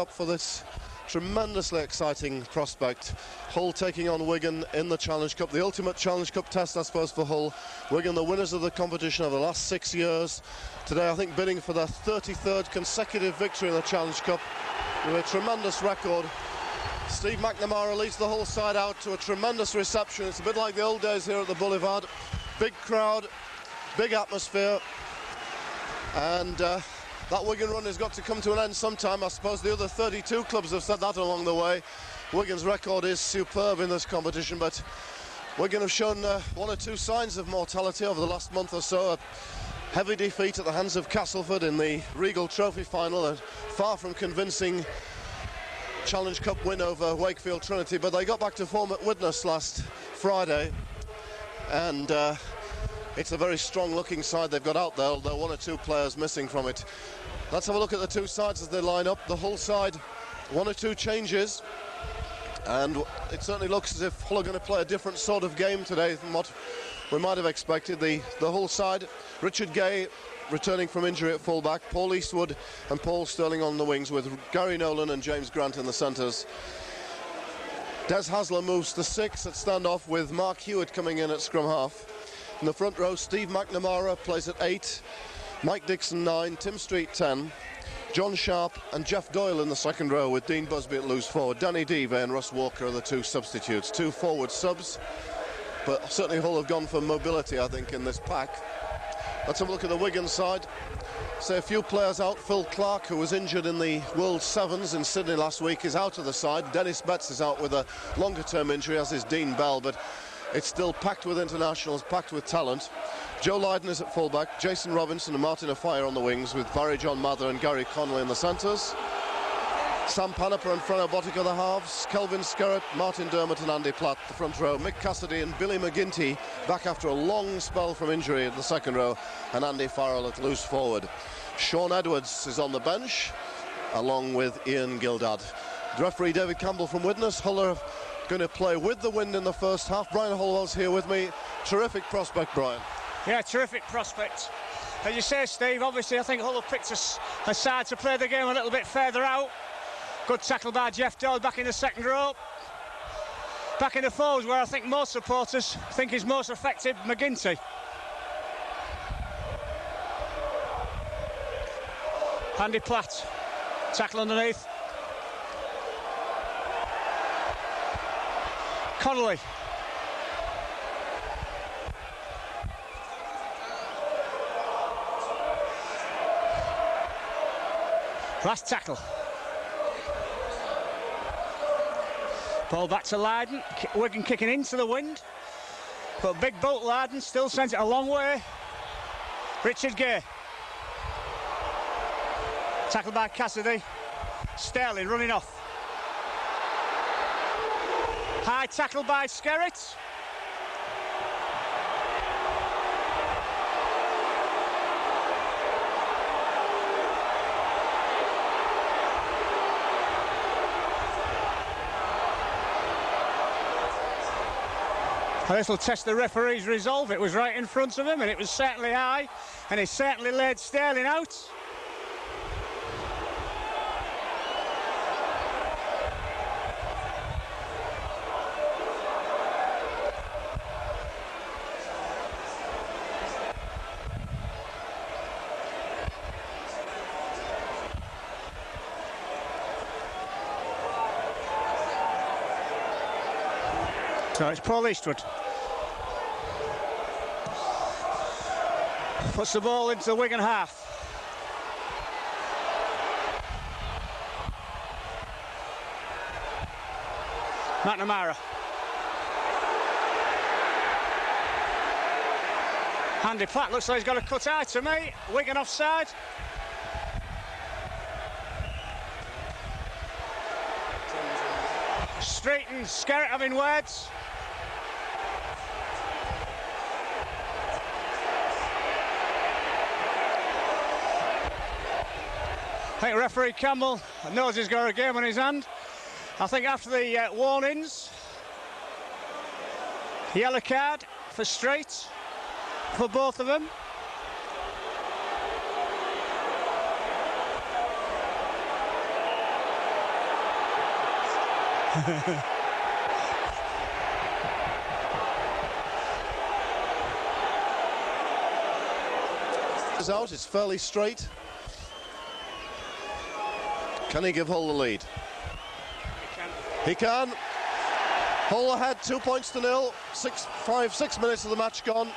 Up for this tremendously exciting prospect. Hull taking on Wigan in the Challenge Cup, the ultimate Challenge Cup test, I suppose, for Hull. Wigan, the winners of the competition over the last 6 years. Today, I think, bidding for their 33rd consecutive victory in the Challenge Cup with a tremendous record. Steve McNamara leads the Hull side out to a tremendous reception. It's a bit like the old days here at the Boulevard. Big crowd, big atmosphere, and that Wigan run has got to come to an end sometime. I suppose the other 32 clubs have said that along the way. Wigan's record is superb in this competition, but Wigan have shown one or two signs of mortality over the last month or so. A heavy defeat at the hands of Castleford in the Regal Trophy final, a far from convincing Challenge Cup win over Wakefield Trinity, but they got back to form at Widnes last Friday, and it's a very strong looking side they've got out there, although one or two players missing from it. Let's have a look at the two sides as they line up. The Hull side, one or two changes, and it certainly looks as if Hull are going to play a different sort of game today than what we might have expected. The Hull side, Richard Gay returning from injury at fullback, Paul Eastwood and Paul Sterling on the wings, with Gary Nolan and James Grant in the centres. Des Hasler moves to 6 at standoff, with Mark Hewitt coming in at scrum half. In the front row, Steve McNamara plays at 8, Mike Dixon 9, Tim Street 10, John Sharp and Jeff Doyle in the second row, with Dean Busby at loose forward. Danny Devey and Russ Walker are the two substitutes, two forward subs, but certainly Hull have gone for mobility, I think, in this pack. Let's have a look at the Wigan side. Say a few players out. Phil Clark, who was injured in the World Sevens in Sydney last week, is out of the side. Dennis Betts is out with a longer-term injury, as is Dean Bell, but it's still packed with internationals, packed with talent. Joe Lydon is at fullback, Jason Robinson and Martin Afire on the wings, with Barry John Mather and Gary Connolly in the centres. Sam Panaper and Freno Botic are the halves. Kelvin Skerritt, Martin Dermott and Andy Platt the front row. Mick Cassidy and Billy McGinty back after a long spell from injury at the second row, and Andy Farrell at loose forward. Sean Edwards is on the bench, along with Ian Gildad. The referee David Campbell from Widnes. Hull are going to play with the wind in the first half. Brian Hollowell's here with me. Terrific prospect, Brian. Yeah, terrific prospect. As you say, Steve, obviously I think Hull have picked a side to play the game a little bit further out. Good tackle by Jeff Doyle back in the second row. Back in the forwards, where I think most supporters think is most effective, McGinty. Andy Platt, tackle underneath. Connolly. Last tackle. Ball back to Lydon. Wigan kicking into the wind. But big boat Lydon still sends it a long way. Richard Gay. Tackled by Cassidy. Sterling running off. High tackle by Skerritt. This will test the referee's resolve. It was right in front of him, and it was certainly high, and he certainly laid Sterling out. So it's Paul Eastwood. Puts the ball into the Wigan half. McNamara. Andy Platt looks like he's got a cut eye to me. Wigan offside. Street and Skerritt having words. I think referee Campbell knows he's got a game on his hand. I think after the warnings, yellow card for Street for both of them. It's out, it's fairly straight. Can he give Hull the lead? He can. Hull ahead, 2 points to nil. 6 minutes of the match gone.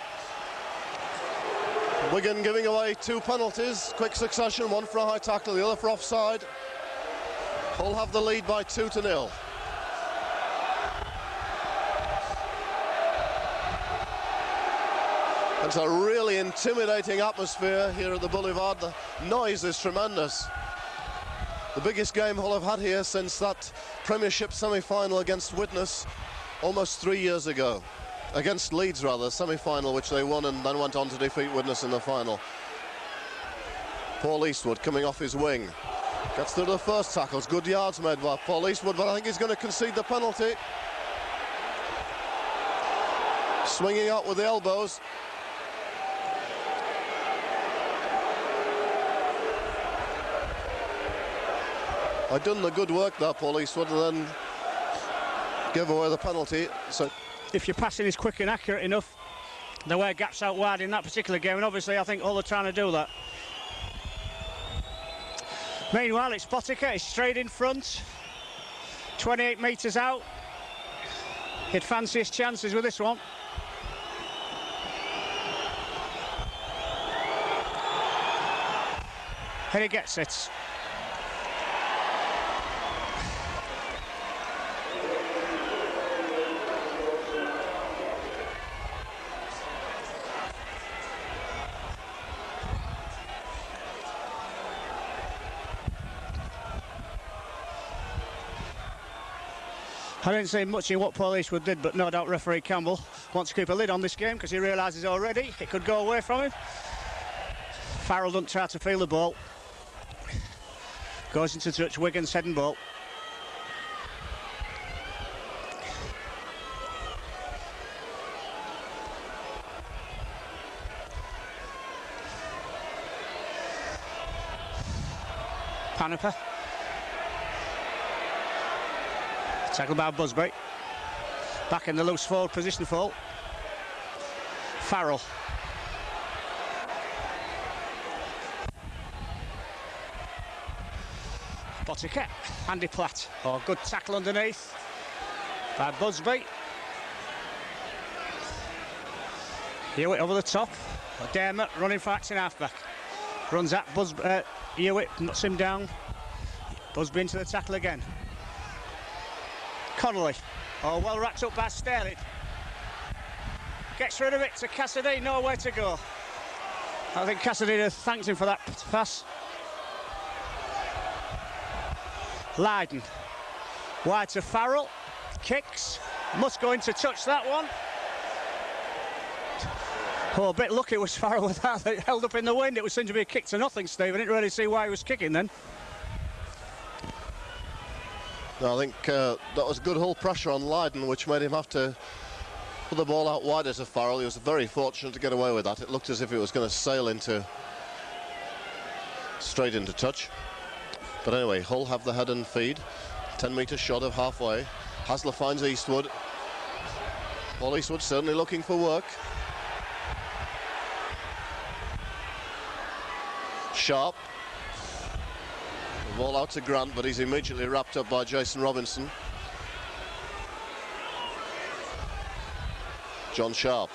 Wigan giving away 2 penalties, quick succession, one for a high tackle, the other for offside. Hull have the lead by 2-0. It's a really intimidating atmosphere here at the Boulevard. The noise is tremendous. The biggest game Hull have had here since that Premiership semi-final against Widnes almost 3 years ago. Against Leeds, rather, semi-final, which they won and then went on to defeat Widnes in the final. Paul Eastwood coming off his wing. Gets through the first tackles. Good yards made by Paul Eastwood, but I think he's going to concede the penalty. Swinging out with the elbows. I'd done the good work there, Paul Eastwood, and then gave away the penalty. So, if your passing is quick and accurate enough, there were gaps out wide in that particular game, and obviously I think all are trying to do that. Meanwhile, it's Botica, he's straight in front, 28 metres out. He'd fancy his chances with this one. And he gets it. I didn't see much in what Paul Eastwood did, but no doubt referee Campbell wants to keep a lid on this game because he realises already it could go away from him. Farrell doesn't try to feel the ball. Goes into touch, Wigan's heading ball. Panepa. Tackled by Busby. Back in the loose forward position fault. Farrell. Botica. Andy Platt. Oh, good tackle underneath by Busby. Hewitt over the top. Dermot running for acting halfback. Runs at Hewitt, knocks him down. Busby into the tackle again. Connolly. Oh, well wrapped up by Sterling. Gets rid of it to Cassidy, nowhere to go. I think Cassidy thanked him for that pass. Lydon. Wide to Farrell. Kicks. Must go into touch that one. Oh, a bit lucky was Farrell with that. It held up in the wind. It was seemed to be a kick to nothing, Steve. I didn't really see why he was kicking then. No, I think that was good Hull pressure on Lydon, which made him have to put the ball out wider to Farrell. He was very fortunate to get away with that. It looked as if it was going to sail straight into touch. But anyway, Hull have the head and feed. 10 metre shot of halfway. Hasler finds Eastwood. Paul Eastwood certainly looking for work. Sharp. The ball out to Grant, but he's immediately wrapped up by Jason Robinson. John Sharp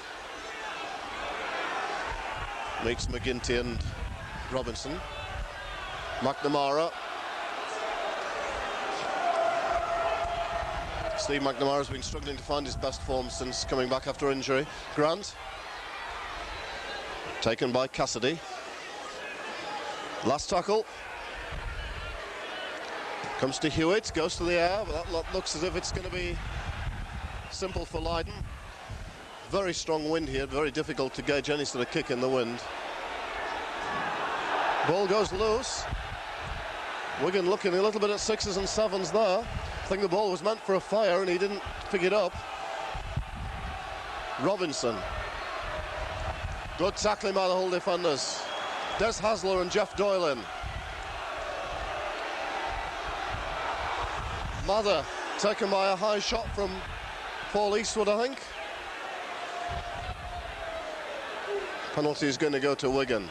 meets McGinty and Robinson. McNamara. Steve McNamara's been struggling to find his best form since coming back after injury. Grant. Taken by Cassidy. Last tackle. Comes to Hewitt, goes to the air, but that looks as if it's going to be simple for Lydon. Very strong wind here, very difficult to gauge any sort of kick in the wind. Ball goes loose. Wigan looking a little bit at sixes and sevens there. I think the ball was meant for a fire and he didn't pick it up. Robinson. Good tackling by the Hull defenders. Des Hasler and Jeff Doyle in. Mather taken by a high shot from Paul Eastwood, I think. Penalty is going to go to Wigan.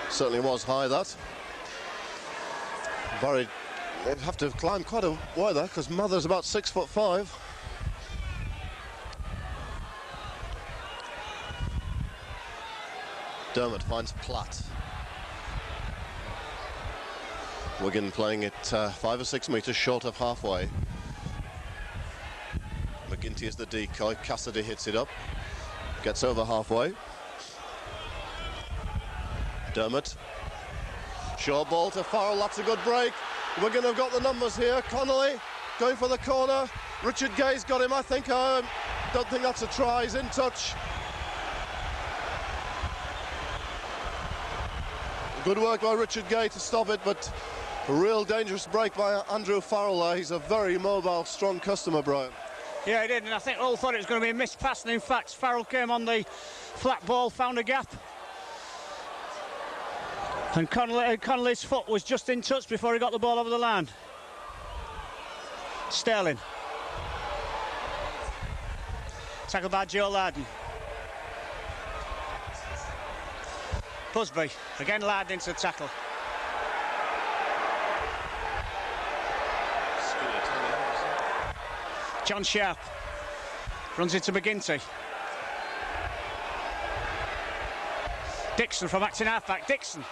Certainly was high, that. Barry, they'd have to climb quite a way there, because Mather's about 6'5". Dermot finds Platt. Wigan playing it 5 or 6 metres short of halfway. McGinty is the decoy. Cassidy hits it up. Gets over halfway. Dermot. Short ball to Farrell. That's a good break. Wigan have got the numbers here. Connolly going for the corner. Richard Gay's got him, I think. I don't think that's a try. He's in touch. Good work by Richard Gay to stop it, but a real dangerous break by Andrew Farrell there. He's a very mobile, strong customer, Brian. Yeah, he did, and I think all thought it was going to be a missed pass, and in fact, Farrell came on the flat ball, found a gap. And Connolly's foot was just in touch before he got the ball over the line. Sterling. Tackled by Joe Larden. Busby, again Larden into the tackle. John Sharp runs into McGinty. Dixon from acting halfback. Dixon.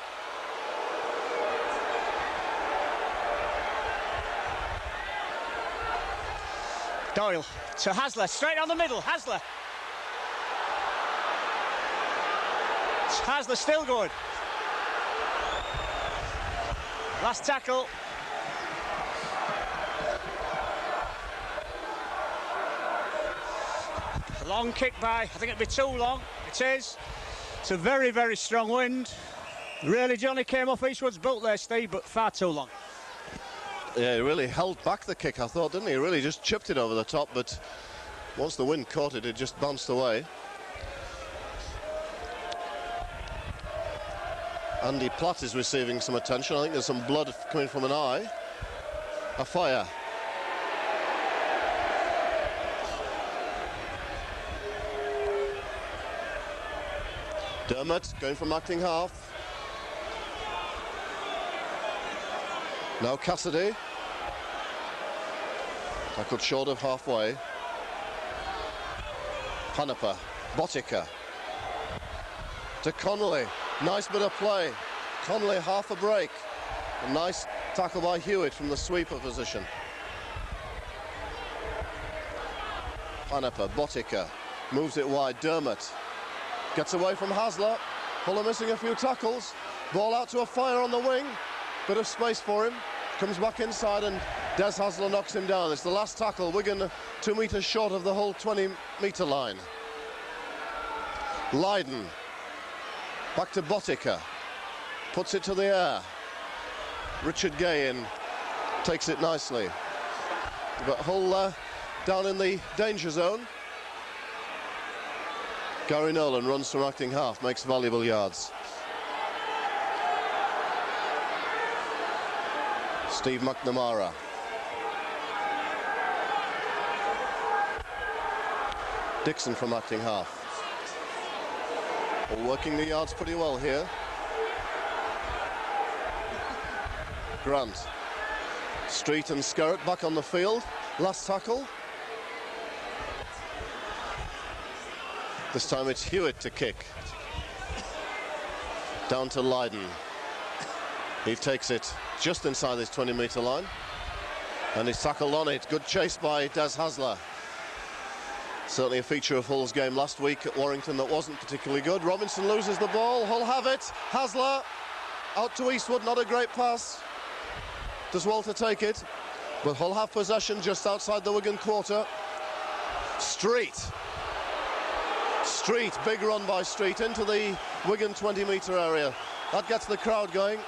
Doyle to Hasler, straight down the middle. Hasler. Hasler still going. Last tackle. A long kick by, I think it'd be too long. It is. It's a very, very strong wind. Really, Johnny came off Eastwood's boot there, Steve, but far too long. Yeah, he really held back the kick, I thought, didn't he? He really just chipped it over the top, but once the wind caught it, it just bounced away. Andy Platt is receiving some attention. I think there's some blood coming from an eye. A fire. Dermot going from acting half. Now Cassidy. Tackled short of halfway. Panepa. Botica. To Connolly. Nice bit of play. Connolly half a break. A nice tackle by Hewitt from the sweeper position. Panepa. Botica. Moves it wide. Dermot. Gets away from Hasler. Hull missing a few tackles. Ball out to a fire on the wing. Bit of space for him. Comes back inside and Des Hasler knocks him down. It's the last tackle. Wigan 2 metres short of the whole 20-metre line. Lydon. Back to Botica. Puts it to the air. Richard Gay in. Takes it nicely. But Hull down in the danger zone. Gary Nolan runs from acting half. Makes valuable yards. Steve McNamara. Dixon from acting half. All working the yards pretty well here. Grant. Street and Skerritt back on the field. Last tackle. This time it's Hewitt to kick. Down to Lydon. He takes it just inside this 20-metre line. And he's tackled on it. Good chase by Des Hasler. Certainly a feature of Hull's game last week at Warrington that wasn't particularly good. Robinson loses the ball. Hull have it. Hasler out to Eastwood. Not a great pass. Does Walter take it? But Hull have possession just outside the Wigan quarter. Street. Street. Big run by Street into the Wigan 20-metre area. That gets the crowd going.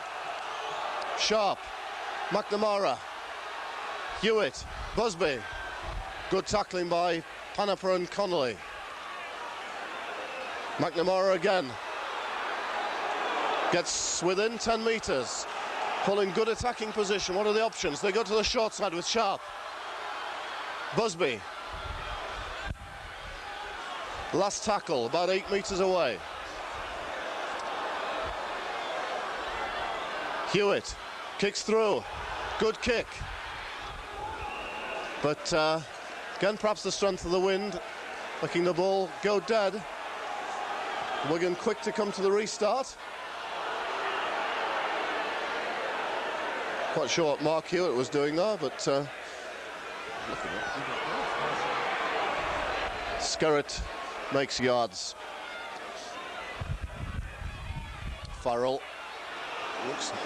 Sharp, McNamara, Hewitt, Busby. Good tackling by Panepa and Connolly. McNamara again. Gets within 10 metres. Hull in good attacking position. What are the options? They go to the short side with Sharp. Busby. Last tackle, about 8 metres away. Hewitt kicks through. Good kick. But again, perhaps the strength of the wind making the ball go dead. Wigan quick to come to the restart. Quite sure what Mark Hewitt was doing there, but Skerritt makes yards. Farrell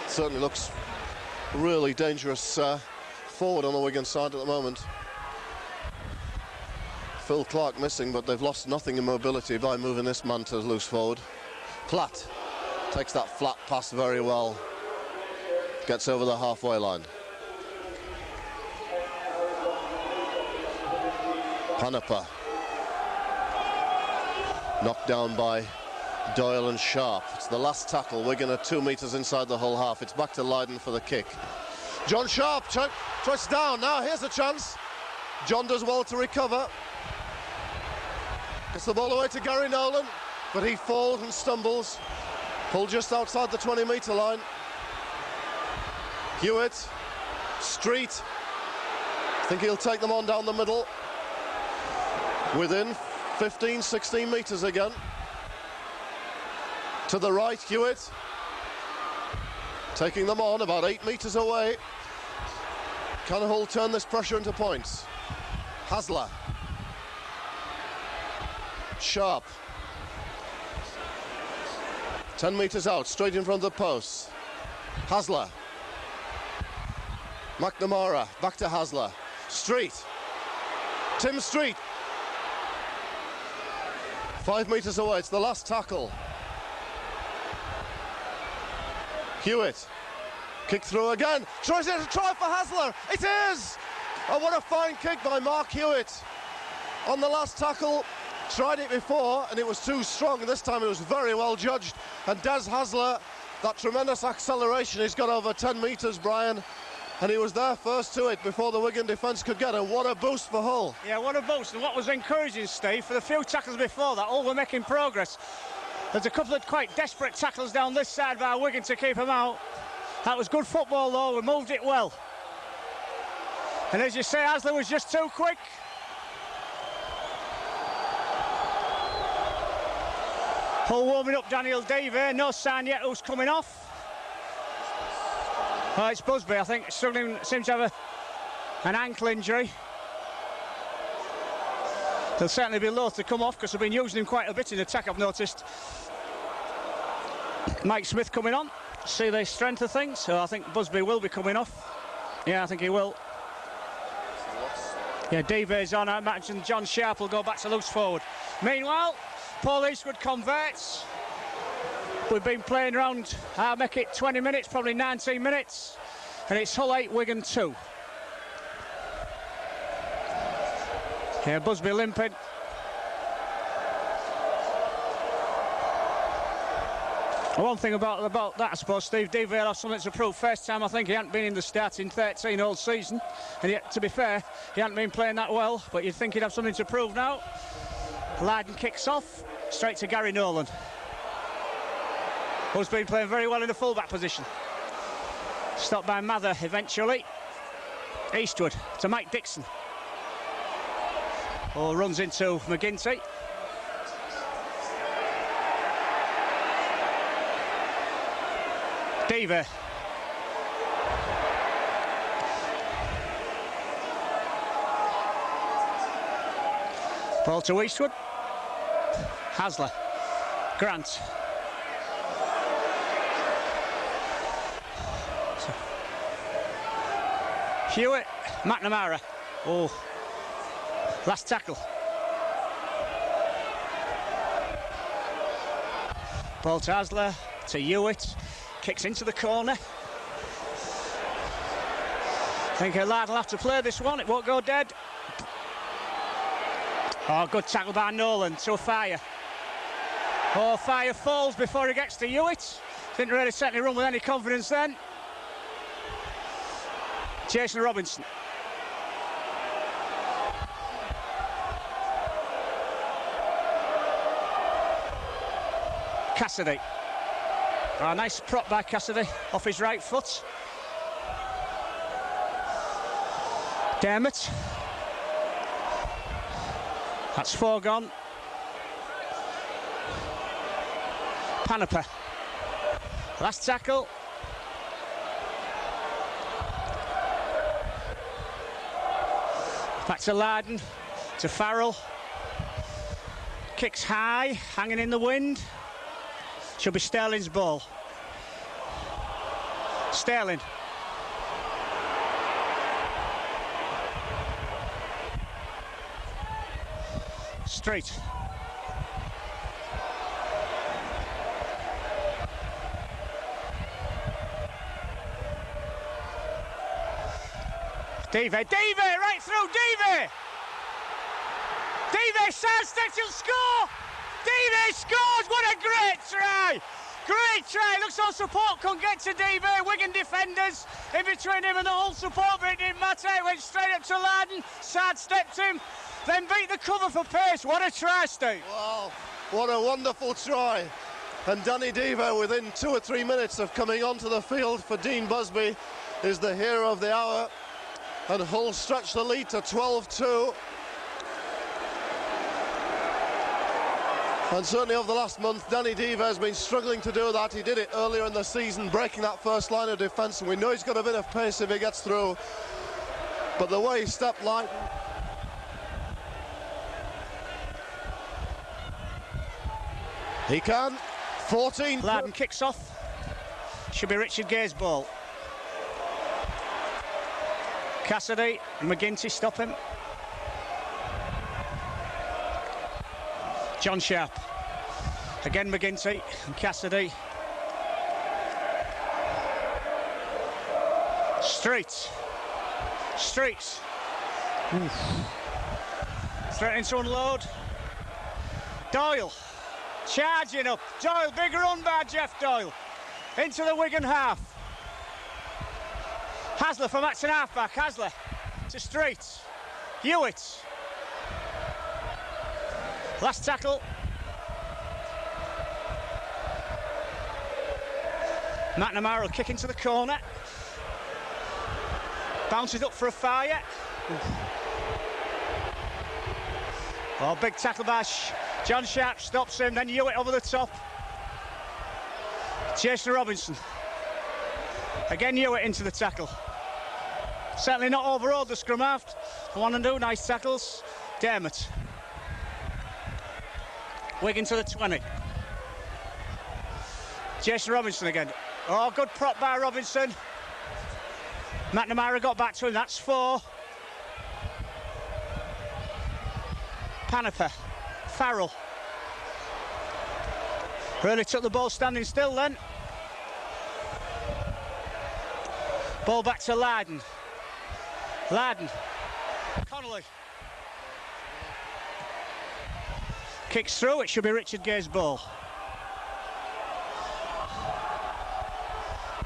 certainly looks really dangerous forward on the Wigan side at the moment. Phil Clark missing, but they've lost nothing in mobility by moving this man to loose forward. Platt takes that flat pass very well. Gets over the halfway line. Panapa. Knocked down by Doyle and Sharp. It's the last tackle. Wigan are 2 metres inside the Hull half. It's back to Lydon for the kick. John Sharp tries down. Now here's a chance. John does well to recover. Gets the ball away to Gary Nolan, but he falls and stumbles. Hull just outside the 20-metre line. Hewitt, Street. I think he'll take them on down the middle. Within 15, 16 metres again. To the right, Hewitt. Taking them on about 8 metres away. Can Hull turn this pressure into points? Hasler. Sharp. 10 metres out, straight in front of the post. Hasler. McNamara, back to Hasler. Street. Tim Street. 5 metres away, it's the last tackle. Hewitt. Kick through again. Tries it, a try for Hasler. It is! Oh, what a fine kick by Mark Hewitt. On the last tackle, tried it before and it was too strong. This time it was very well judged. And Des Hasler, that tremendous acceleration, he's got over 10 metres, Brian. And he was there first to it before the Wigan defence could get it. What a boost for Hull. Yeah, what a boost. And what was encouraging, Steve, for the few tackles before that, Hull were making progress. There's a couple of quite desperate tackles down this side by Wigan to keep him out. That was good football, though. We moved it well. And as you say, Hasler was just too quick. Hull warming up Daniel Davey. No sign yet who's coming off. Oh, it's Busby, I think, struggling, seems to have an ankle injury. He'll certainly be loath to come off because they've been using him quite a bit in attack, I've noticed. Mike Smith coming on, see the strength of things, so I think Busby will be coming off. Yeah, I think he will. Yeah, Davey's on, I imagine John Sharp will go back to loose forward. Meanwhile, Paul Eastwood converts. We've been playing around, I'll make it 20 minutes, probably 19 minutes. And it's Hull 8, Wigan 2. Yeah, Busby limping. One thing about that, I suppose, Steve, Davey had something to prove. First time I think he hadn't been in the starting 13 all season. And yet, to be fair, he hadn't been playing that well. But you'd think he'd have something to prove now. Lydon kicks off, straight to Gary Nolan. Who's been playing very well in the full-back position. Stopped by Mather eventually. Eastwood to Mike Dixon. Oh, runs into McGinty. Davey. Ball to Eastwood. Hasler. Grant. Hewitt, McNamara. Oh, last tackle. Ball to Hasler, to Hewitt. Kicks into the corner. I think Lad will have to play this one, it won't go dead. Oh, good tackle by Nolan to Fire. Oh, Fire falls before he gets to Hewitt. Didn't really certainly run with any confidence then. Jason Robinson. Cassidy. Oh, nice prop by Cassidy off his right foot. Dermot. That's 4 gone. Panaper. Last tackle. Back to Larden, to Farrell. Kicks high, hanging in the wind. Should be Sterling's ball. Sterling. Street. Davey, right through, Davey! Davey sidesteps, he'll score! Davey scores, what a great try! Great try, looks like support couldn't get to Davey. Wigan defenders in between him and the whole support, but it didn't matter. It went straight up to Larden, sidestepped him, then beat the cover for pace. What a try, Steve. Wow, what a wonderful try. And Danny Devo, within 2 or 3 minutes of coming onto the field for Dean Busby, is the hero of the hour. And Hull stretch the lead to 12-2. And certainly over the last month, Danny Devo has been struggling to do that. He did it earlier in the season, breaking that first line of defence, and we know he's got a bit of pace if he gets through. But the way he stepped line... He can. 14. Larden kicks off. Should be Richard Gay's ball. Cassidy and McGinty stop him. John Sharp. Again McGinty and Cassidy. Streets. Threatening to unload. Doyle. Charging up. Doyle, big run by Jeff Doyle. Into the Wigan half. Hasler from Acton halfback. Hasler to Street. Hewitt. Last tackle. McNamara will kick into the corner. Bounces up for a fire. Oh, big tackle by John Sharp, stops him, then Hewitt over the top. Jason Robinson. Again Hewitt into the tackle. Certainly not overawed the scrum half. One and two, nice tackles. Dermot. Wigan to the 20. Jason Robinson again. Oh, good prop by Robinson. McNamara got back to him, that's 4. Panaper. Farrell. Really took the ball standing still then. Ball back to Larden. Connolly. Kicks through, it should be Richard Gay's ball.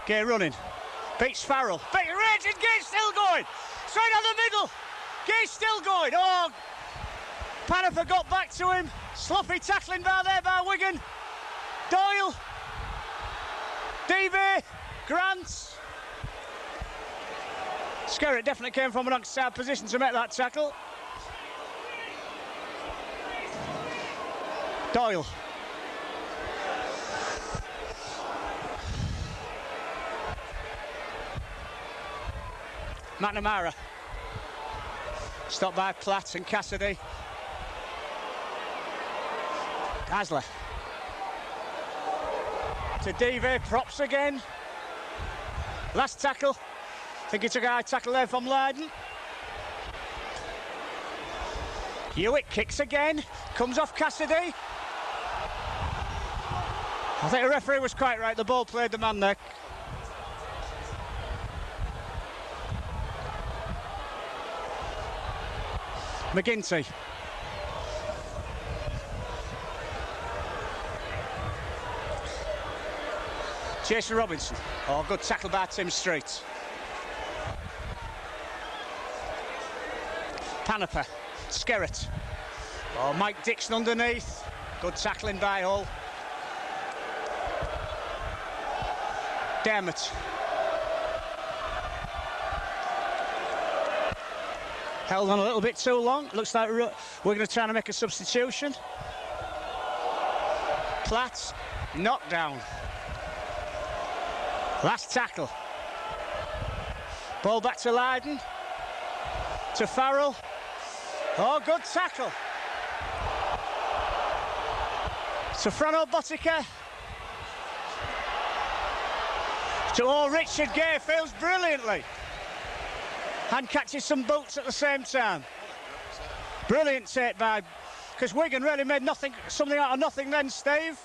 Gay running. Beats Farrell. Richard Gay's still going. Straight down the middle. Gay's still going. Oh, Panafer got back to him. Sloppy tackling by Wigan. Doyle. Davey. Grant. Skerritt definitely came from an outside position to make that tackle. Doyle. McNamara. Stopped by Platt and Cassidy. Hasler. To Davey, props again. Last tackle. I think he took a high tackle there from Larden. Hewitt kicks again. Comes off Cassidy. I think the referee was quite right. The ball played the man there. McGinty. Jason Robinson. Oh, good tackle by Tim Street. Panaper. Skerritt. Oh, Mike Dixon underneath. Good tackling by Hull. Dermott. Held on a little bit too long. Looks like we're going to try to make a substitution. Platt. Knocked down. Last tackle. Ball back to Lydon. To Farrell. Oh, good tackle. To Frano Botica. To Richard Gay, feels brilliantly. And catches some boots at the same time. Brilliant take by, because Wigan really made something out of nothing then, Steve.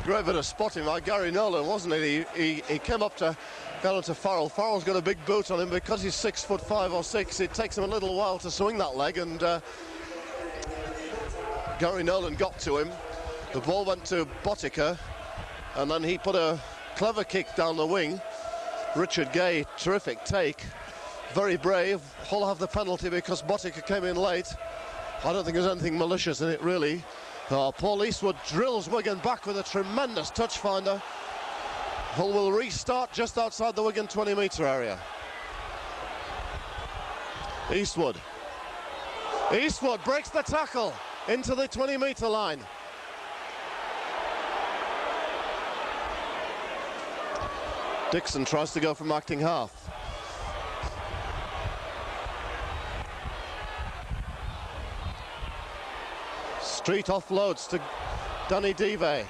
Great bit of spotting by Gary Nolan, wasn't it? He came up to get onto Farrell. Farrell's got a big boot on him because he's 6'5" or 6. It takes him a little while to swing that leg, and Gary Nolan got to him. The ball went to Botica, and then he put a clever kick down the wing. Richard Gay, terrific take, very brave. Hull have the penalty because Botica came in late. I don't think there's anything malicious in it, really. Paul Eastwood drills Wigan back with a tremendous touch finder. Hull will restart just outside the Wigan 20-metre area. Eastwood breaks the tackle into the 20-metre line. Dixon tries to go from acting half. Street offloads to Danny Deve.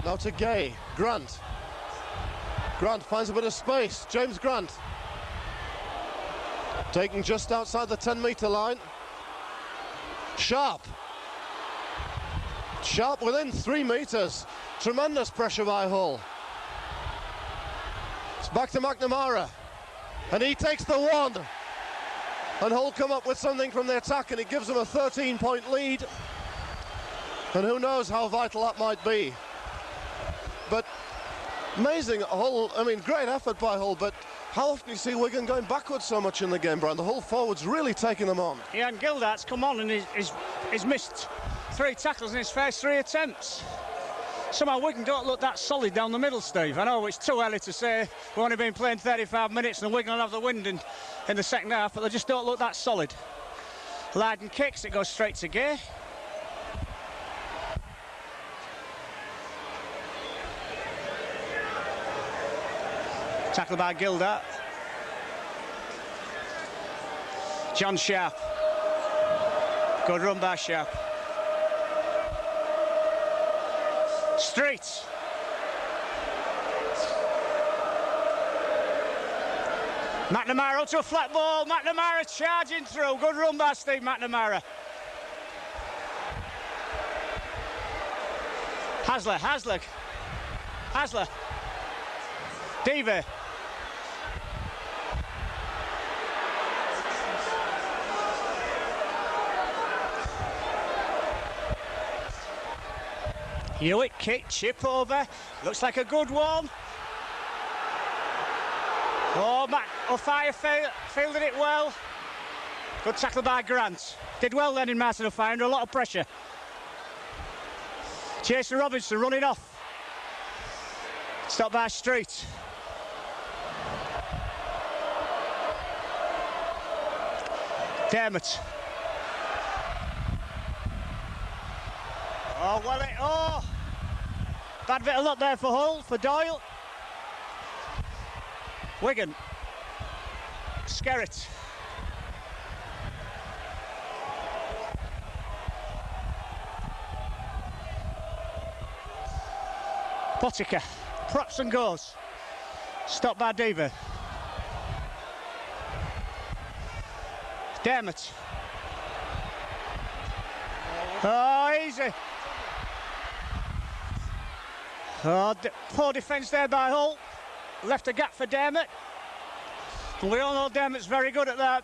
Now to Gay. Grant finds a bit of space. James Grant. Taken just outside the 10-metre line. Sharp within 3 metres. Tremendous pressure by Hull. It's back to McNamara, and he takes the one. And Hull come up with something from the attack, and it gives them a 13-point lead. And who knows how vital that might be. But amazing, Hull, I mean, great effort by Hull, but how often do you see Wigan going backwards so much in the game, Brian? The Hull forwards really taking them on. Yeah, and Gildart's come on and he's missed 3 tackles in his first 3 attempts. Somehow Wigan don't look that solid down the middle, Steve. I know it's too early to say. We've only been playing 35 minutes and Wigan will have the wind in the second half, but they just don't look that solid. Lydon kicks, it goes straight to Gay. Tackle by Gildart. John Sharp. Good run by Sharp. Street. McNamara to a flat ball. McNamara charging through. Good run by Steve McNamara. Hasler. Deve. Hewitt kick, chip over. Looks like a good one. Oh, Matt O'Fire fielded it well. Good tackle by Grant. Did well then in Martin O'Fire, under a lot of pressure. Jason Robinson running off. Stopped by Street. Dermott. Bad bit of luck there for Hull, for Doyle. Wigan. Skerritt. Botica. Props and goes. Stopped by Deve. Dermott. Oh, easy. Oh, poor defence there by Hull. Left a gap for Dermott. We all know Dermott's very good at that.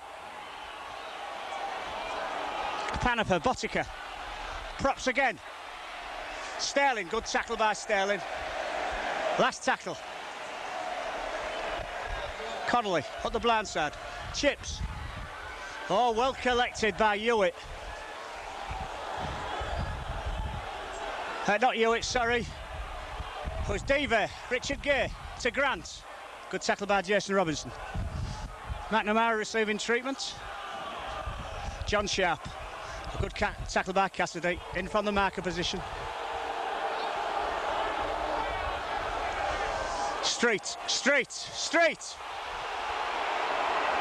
Panaper, Botica. Props again. Sterling, good tackle by Sterling. Last tackle. Connolly, up the blind side. Chips. Oh, well collected by Hewitt. Not Hewitt, sorry. It was Deaver, Richard Gay to Grant. Good tackle by Jason Robinson. McNamara receiving treatment. John Sharp. A good tackle by Cassidy, in from the marker position. Street.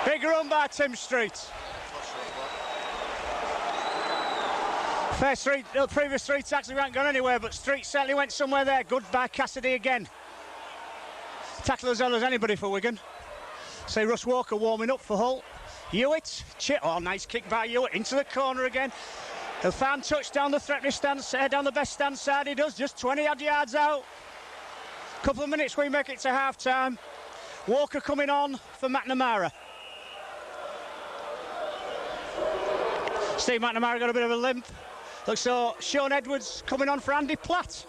Big run by Tim Street. The previous three tackles haven't gone anywhere, but Street certainly went somewhere there. Good by Cassidy again. Tackle as well as anybody for Wigan. See Russ Walker warming up for Hull. Hewitt, oh, nice kick by Hewitt into the corner again. He'll find touch down the threatening stance, down the best stand side. He does, just 20 odd yards out. Couple of minutes we make it to half time. Walker coming on for McNamara. Steve McNamara got a bit of a limp. Looks so Sean Edwards coming on for Andy Platt.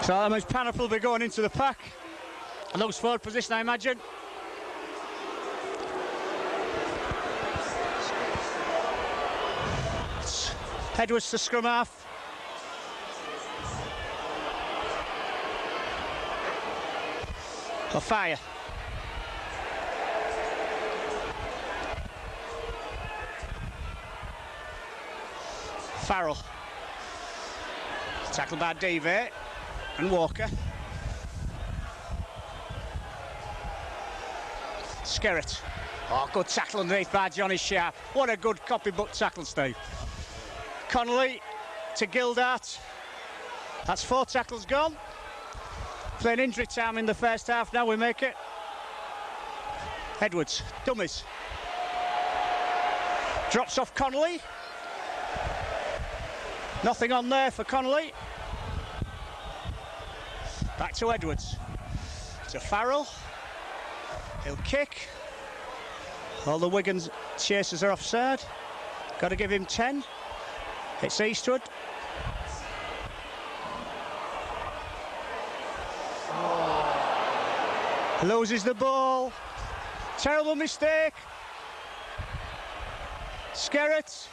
So that means Panop will be going into the pack. And looks forward position, I imagine. Edwards to scrum half. For fire. Farrell. Tackled by Davey and Walker. Skerritt. Oh, good tackle underneath by Johnny Sharp. What a good copybook tackle, Steve. Connolly to Gildart. That's 4 tackles gone. Playing injury time in the first half, now we make it. Edwards, dummies. Drops off Connolly. Nothing on there for Connolly. Back to Edwards. To Farrell. He'll kick. All the Wigan chasers are offside. Got to give him 10. It's Eastwood. Loses the ball. Terrible mistake. Skerritt.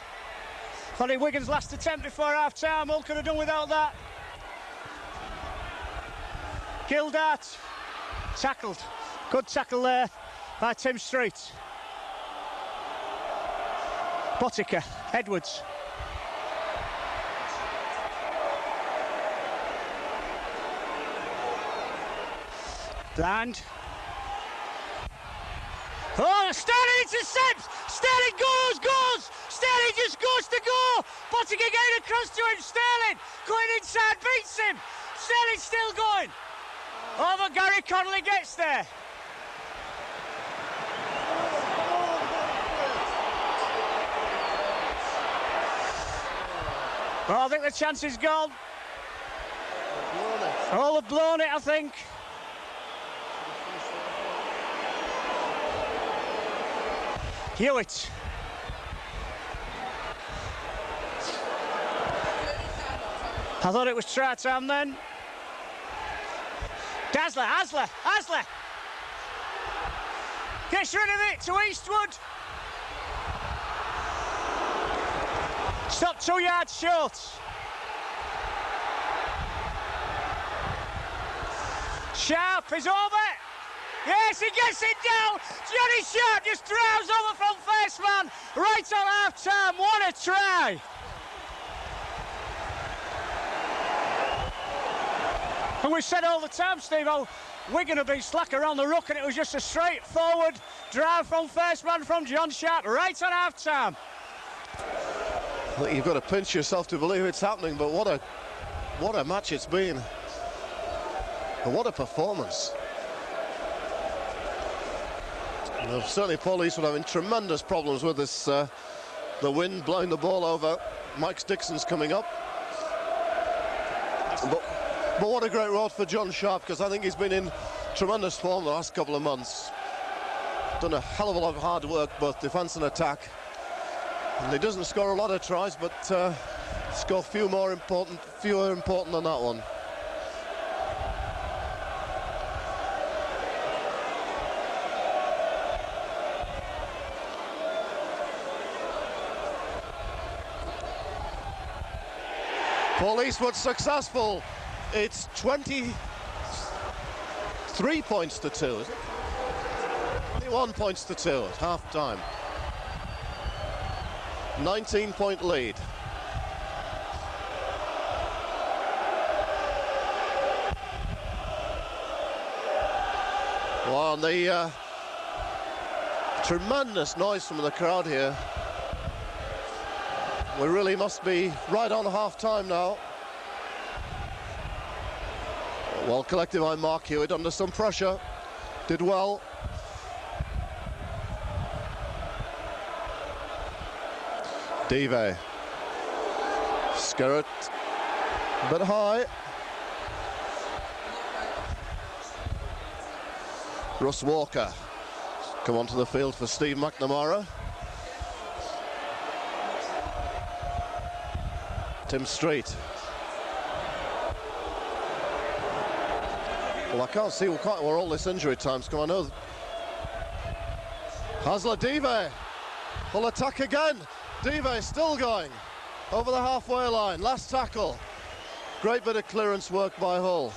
Probably Wigan's last attempt before half-time. Hull could have done without that. Gildart. Tackled. Good tackle there by Tim Street. Botica. Edwards. Bland. Oh, Sterling intercepts! Sterling goes! Sterling just goes to go! Botica getting across to him, Sterling! Going inside, beats him! Sterling's still going! Over Gary Connolly gets there. Well, I think the chance is gone. Oh, they've blown it, I think. Hewitt. I thought it was try time then. Hasler. Gets rid of it to Eastwood. Stop 2 yards short. Sharp is over. Yes, he gets it down. Johnny Sharp just drives over from first man. Right on half time. What a try. And we've said all the time, Steve, how Wigan have been slack around the ruck, and it was just a straightforward drive from first man from John Sharp right on half time. Well, you've got to pinch yourself to believe it's happening, but what a match it's been. And what a performance. Well, certainly Paul Eastwood having tremendous problems with this, the wind blowing the ball over. Mike Dixon's coming up. But what a great rod for John Sharp, because I think he's been in tremendous form the last couple of months. Done a hell of a lot of hard work, both defence and attack. And he doesn't score a lot of tries, but score fewer important than that one. Paul Eastwood successful. It's 23 points to 2, is it? 21 points to 2 at half time. 19-point lead. Well, and the tremendous noise from the crowd here. We really must be right on half-time now. Well collected by Mark Hewitt under some pressure. Did well. Dive. Skerritt. A bit high. Russ Walker. Come onto the field for Steve McNamara. Tim Street. Well, I can't see quite where all this injury time's come. I know. Hasler Dive. Full attack again. Dive still going over the halfway line. Last tackle. Great bit of clearance work by Hull.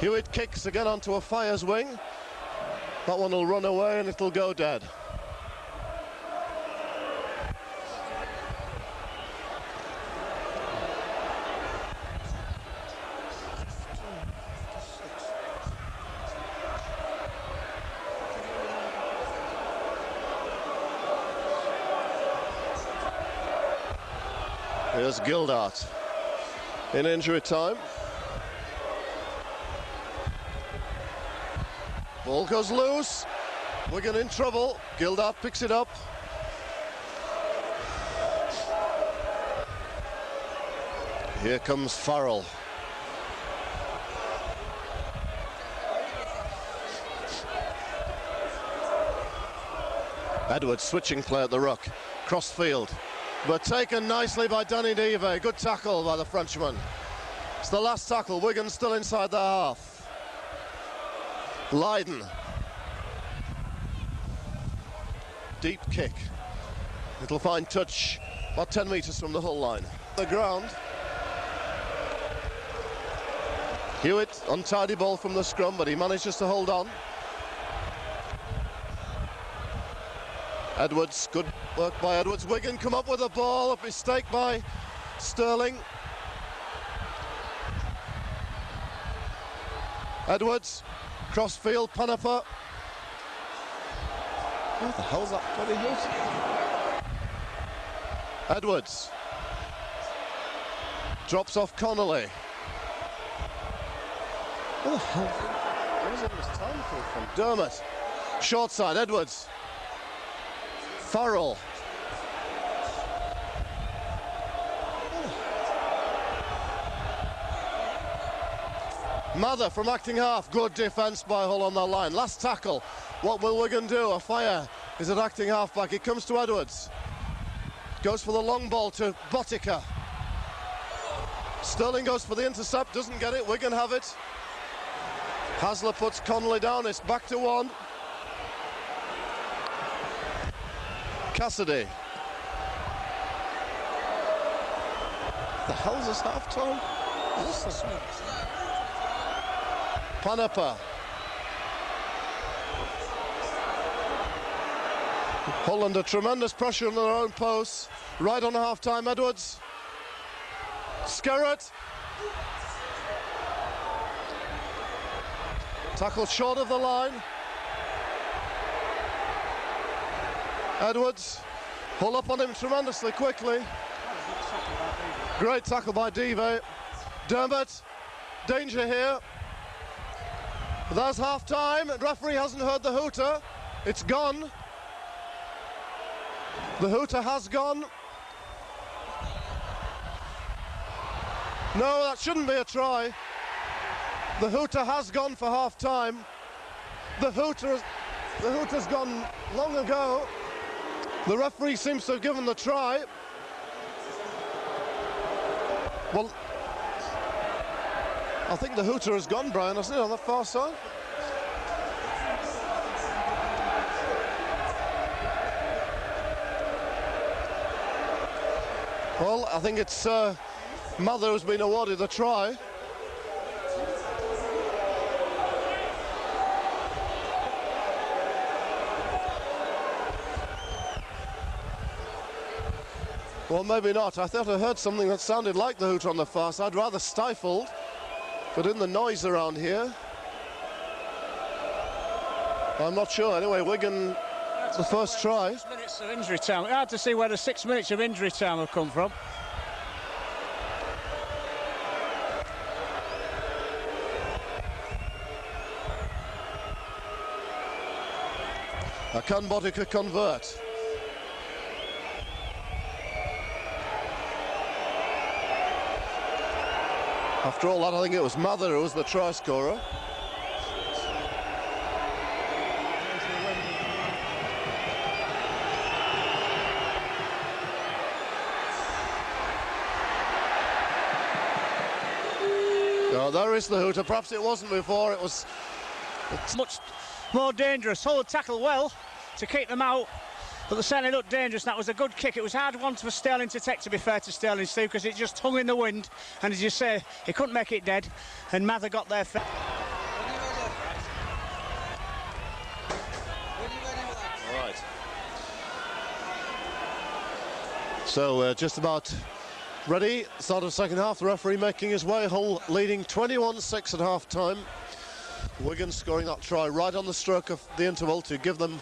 Hewitt kicks again onto a Fire's wing. That one will run away and it'll go dead. Here's Gildart in injury time. Ball goes loose. Wigan in trouble. Gildart picks it up. Here comes Farrell. Edwards switching play at the ruck. Cross field. But taken nicely by Danny Dive. Good tackle by the Frenchman. It's the last tackle. Wigan still inside the half. Lydon. Deep kick. It'll find touch about 10 metres from the Hull line. The ground. Hewitt, untidy ball from the scrum, but he manages to hold on. Edwards, good work by Edwards. Wigan come up with a ball, a mistake by Sterling. Edwards, crossfield, Panaper. What the hell's that bloody hit? Edwards. Drops off Connolly. What the hell? Where's Edwards' time from? Dermott. Short side, Edwards. Farrell. Mather from acting half. Good defence by Hull on the line. Last tackle. What will Wigan do? A fire is at acting half back. It comes to Edwards. Goes for the long ball to Botica. Sterling goes for the intercept. Doesn't get it. Wigan have it. Hasler puts Connolly down. It's back to one. Cassidy. The hell's this half time? Panaper. Hull under tremendous pressure on their own posts. Right on half time, Edwards. Skerritt. Tackle short of the line. Edwards. Hull up on him tremendously quickly. Great tackle by Dive. Dermott. Danger here. But that's half time. The referee hasn't heard the hooter. It's gone. The hooter has gone. No, that shouldn't be a try. The hooter has gone for half time. The hooter's gone long ago. The referee seems to have given the try. Well, I think the hooter has gone, Brian, hasn't it, on the far side? Well, I think it's Mather who's been awarded the try. Well, maybe not. I thought I heard something that sounded like the hooter on the far side, rather stifled, but in the noise around here, I'm not sure. Anyway, Wigan, the first try. 6 minutes of injury time. Hard to see where the 6 minutes of injury time have come from. Can Botica convert? After all that, I think it was Mather who was the try scorer. Oh, there is the hooter. Perhaps it wasn't before. It's much more dangerous. Hull tackle well to keep them out, but they certainly looked dangerous. That was a good kick. It was hard one for Sterling to take, to be fair to Sterling, Steve, because it just hung in the wind, and as you say, he couldn't make it dead, and Mather got there. All right. So just about ready. Start of second half. The referee making his way. Hull leading 21-6 at half time. Wigan scoring that try right on the stroke of the interval to give them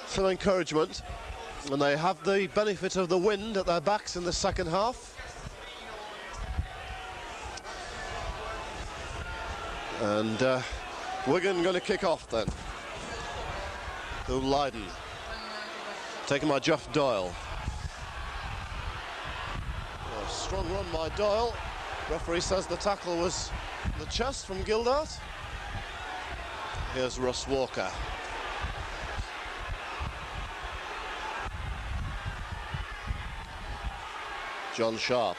some encouragement, and they have the benefit of the wind at their backs in the second half. And Wigan going to kick off then. To Lydon, taken by Jeff Doyle. A strong run by Doyle. Referee says the tackle was the chest from Gildart. Here's Russ Walker. John Sharp.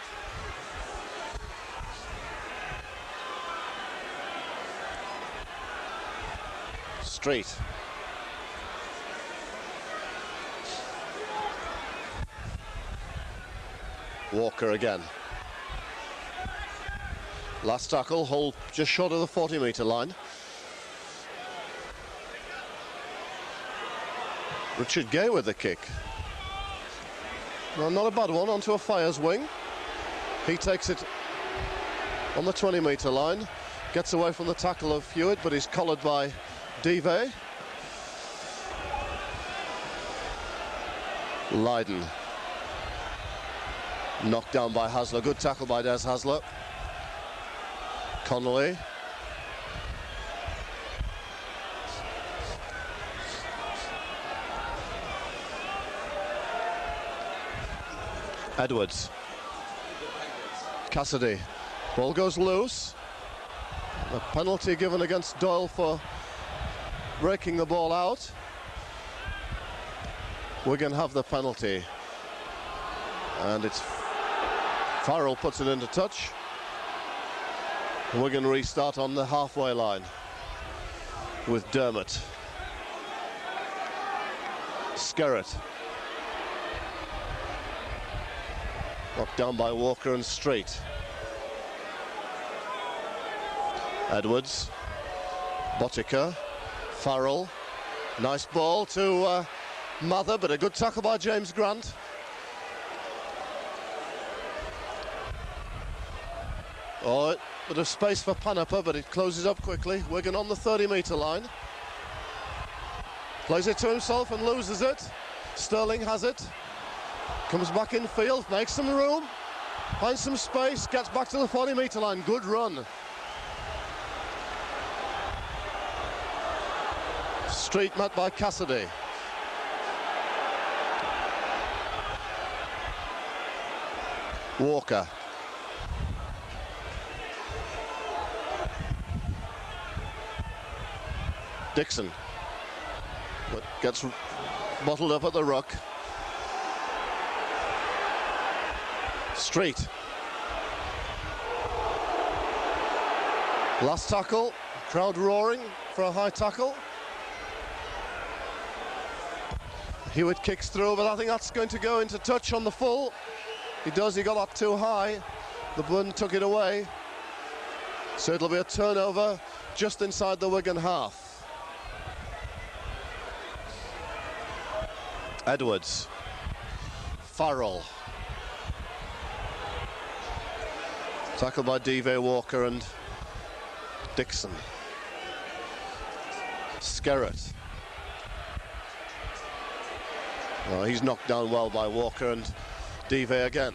Street. Walker again. Last tackle, Hull just short of the 40-metre line. Richard Gay with the kick. No, not a bad one, onto a Fire's wing. He takes it on the 20-metre line, gets away from the tackle of Hewitt, but he's collared by Dive. Lydon. Knocked down by Hasler. Good tackle by Des Hasler. Connolly. Edwards. Cassidy. Ball goes loose. A penalty given against Doyle for breaking the ball out. Wigan have the penalty. And it's Farrell puts it into touch. Wigan restart on the halfway line with Dermott. Skerritt. Knocked down by Walker and Street. Edwards. Botica. Farrell. Nice ball to Mather, but a good tackle by James Grant. Oh, a bit of space for Panapa, but it closes up quickly. Wigan on the 30-metre line. Plays it to himself and loses it. Sterling has it. Comes back in field, makes some room, finds some space, gets back to the 40-metre line. Good run. Street met by Cassidy. Walker. Dixon. But gets bottled up at the ruck. Street. Last tackle, crowd roaring for a high tackle. Hewitt kicks through, but I think that's going to go into touch on the full. He does, he got that too high. The Burn took it away. So it'll be a turnover just inside the Wigan half. Edwards. Farrell. Tackled by Dive, Walker and Dixon. Skerrett. Oh, he's knocked down well by Walker and Dive again.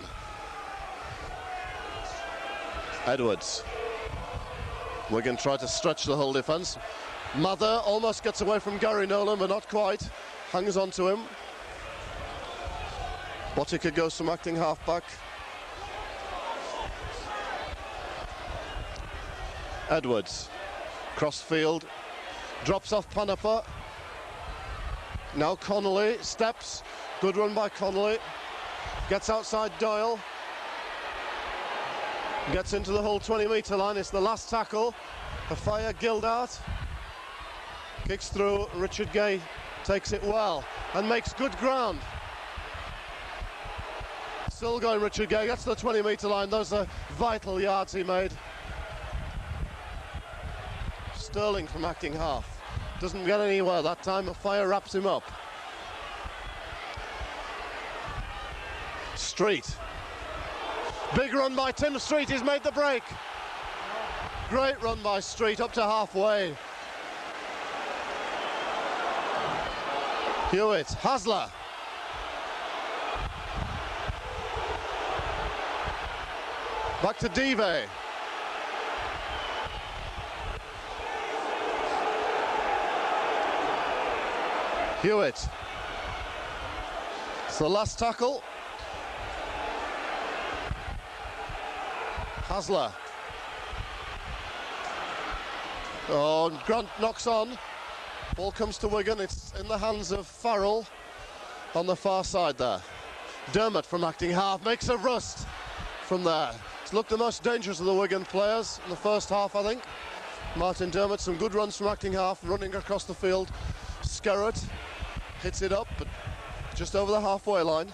Edwards. Wigan tried to stretch the whole defence. Mather almost gets away from Gary Nolan, but not quite. Hangs on to him. Botica goes from acting halfback. Edwards. Crossfield. Drops off Panapa. Now Connolly steps. Good run by Connolly. Gets outside Doyle. Gets into the whole 20-metre line. It's the last tackle. Afire Gildart. Kicks through. Richard Gay takes it well and makes good ground. Still going Richard Gay. Gets to the 20-metre line. Those are vital yards he made. Sterling from acting half. Doesn't get anywhere that time. Afire wraps him up. Street. Big run by Tim Street. He's made the break. Great run by Street up to halfway. Hewitt. Hasler. Back to Dive. Hewitt. It's the last tackle. Hasler. Oh, and Grant knocks on. Ball comes to Wigan. It's in the hands of Farrell on the far side there. Dermott from acting half makes a rust from there. It's looked the most dangerous of the Wigan players in the first half, I think. Martin Dermott, some good runs from acting half, running across the field. Skerrett hits it up, but just over the halfway line.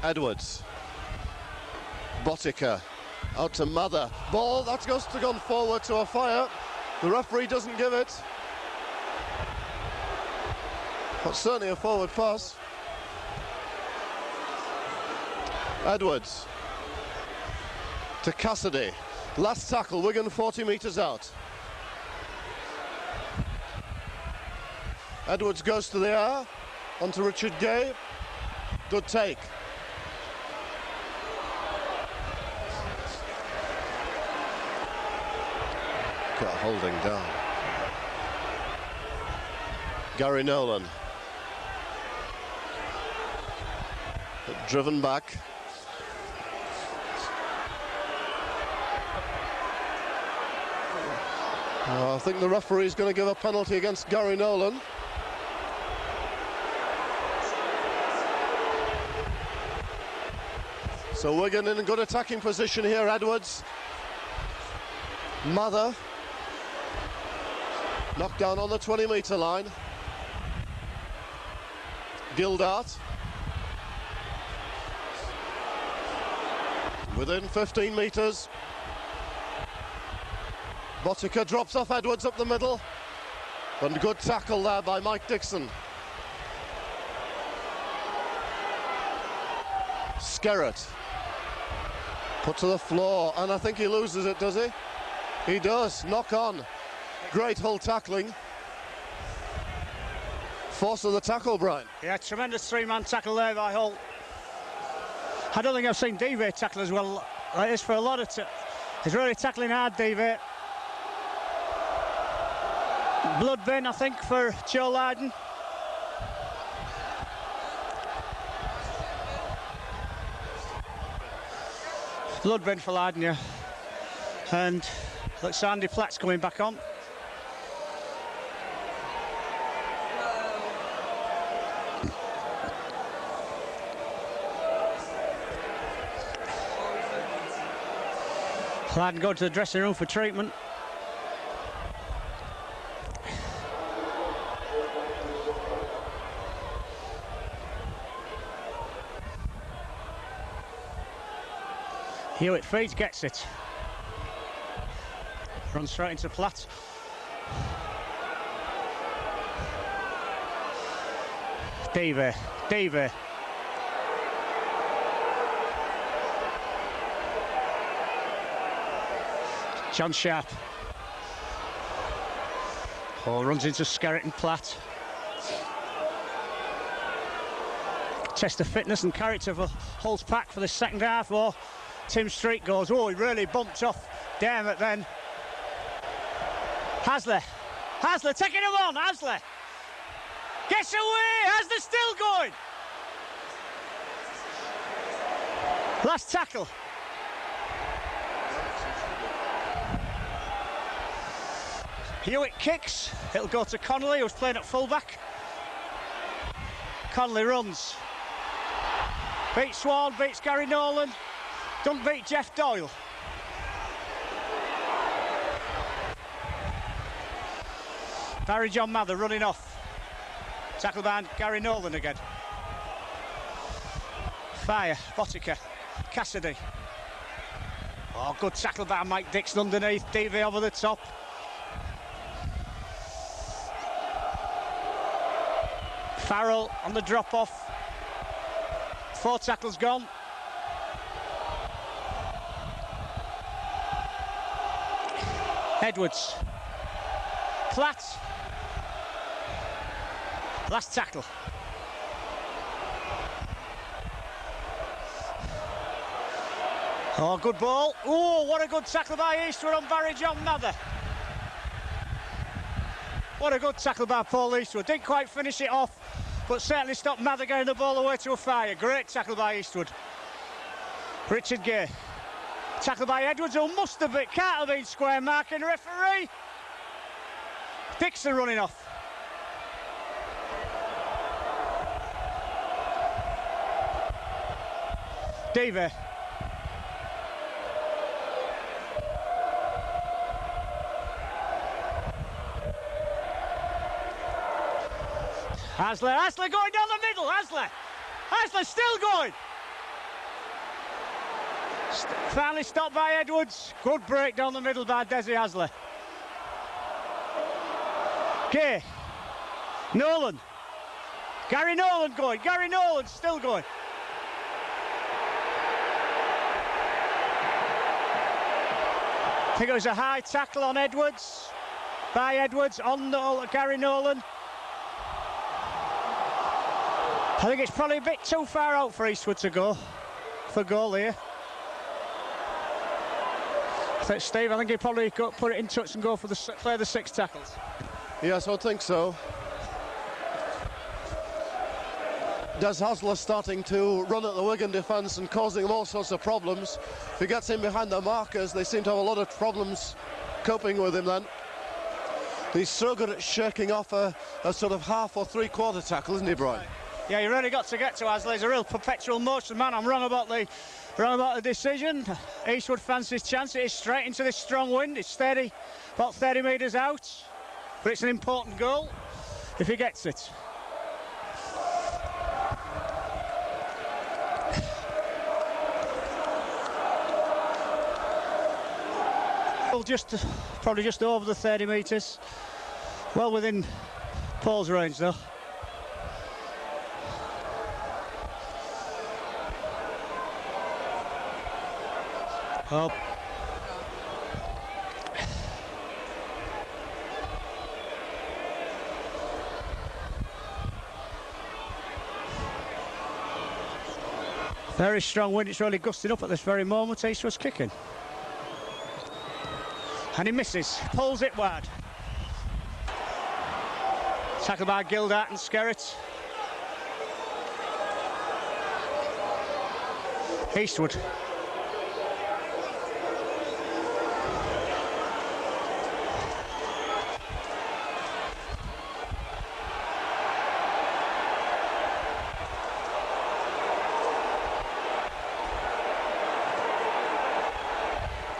Edwards. Botica out to Mather. Ball, that goes to gone forward to Afire. The referee doesn't give it. But certainly a forward pass. Edwards. To Cassidy. Last tackle, Wigan 40 metres out. Edwards goes to the air, onto Richard Gay. Good take. Got holding down. Gary Nolan. Driven back. I think the referee is going to give a penalty against Gary Nolan. So Wigan in a good attacking position here. Edwards. Mather. Knocked down on the 20-metre line. Gildart. Within 15 metres. Botica drops off Edwards up the middle. And good tackle there by Mike Dixon. Skerrett. Put to the floor, and I think he loses it, does he? He does. Knock on. Great Hull tackling. Force of the tackle, Brian. Yeah, tremendous three-man tackle there by Hull. I don't think I've seen Dive tackle as well like this for a lot of he's really tackling hard, Dive. Blood bin, I think, for Joe Lydon. Blood bin for Lydon, yeah. And looks Andy Platt's coming back on. Lad go to the dressing room for treatment. Hewitt feeds, gets it. Runs straight into Platt. Davey. John Sharp. Oh, runs into Skerritt and Platt. Test of fitness and character for Hull's pack for the second half. Oh, Tim Street goes. Oh, he really bumped off Dermot then. Hasler taking him on. Hasler gets away. Hasler still going. Last tackle. Hewitt kicks. It'll go to Connolly, who's playing at fullback. Connolly runs. Beats Swan, beats Gary Nolan. Don't beat Jeff Doyle. Barry John Mather running off. Tackle by Gary Nolan again. Fire, Botica, Cassidy. Oh, good tackle by Mike Dixon underneath. DV over the top. Farrell on the drop-off. 4 tackles gone. Edwards. Platt. Last tackle. Oh, good ball. Oh, what a good tackle by Eastwood on Barry John Mather. What a good tackle by Paul Eastwood. Didn't quite finish it off, but certainly stopped Mather getting the ball away to a fire. Great tackle by Eastwood. Richard Gay. Tackle by Edwards, who must have been, can't have been square marking referee. Dixon running off. Davey. Hasler going down the middle. Hasler still going. Finally stopped by Edwards. Good break down the middle by Desi Hasler. Gay. Nolan. Gary Nolan going. Gary Nolan still going. I think it was a high tackle on Edwards. By Edwards on Gary Nolan. I think it's probably a bit too far out for Eastwood to go for goal here. Steve, I think he probably put it in touch and go for play the 6 tackles. Yes, I think so. Des Hasler starting to run at the Wigan defence and causing them all sorts of problems. If he gets in behind the markers, they seem to have a lot of problems coping with him then. He's so good at shaking off a sort of half or 3/4 tackle, isn't he, Brian? Yeah, you really got to get to Hasler. He's a real perpetual motion man. I'm wrong about the decision. Eastwood fancies chance. It is straight into this strong wind. It's steady, about 30 metres out. But it's an important goal if he gets it. Probably just over the 30 metres. Well within Paul's range though. Oh. Very strong wind, it's really gusting up at this very moment. Eastwood's kicking. And he misses, pulls it wide. Tackle by Gildart and Skerritt. Eastwood.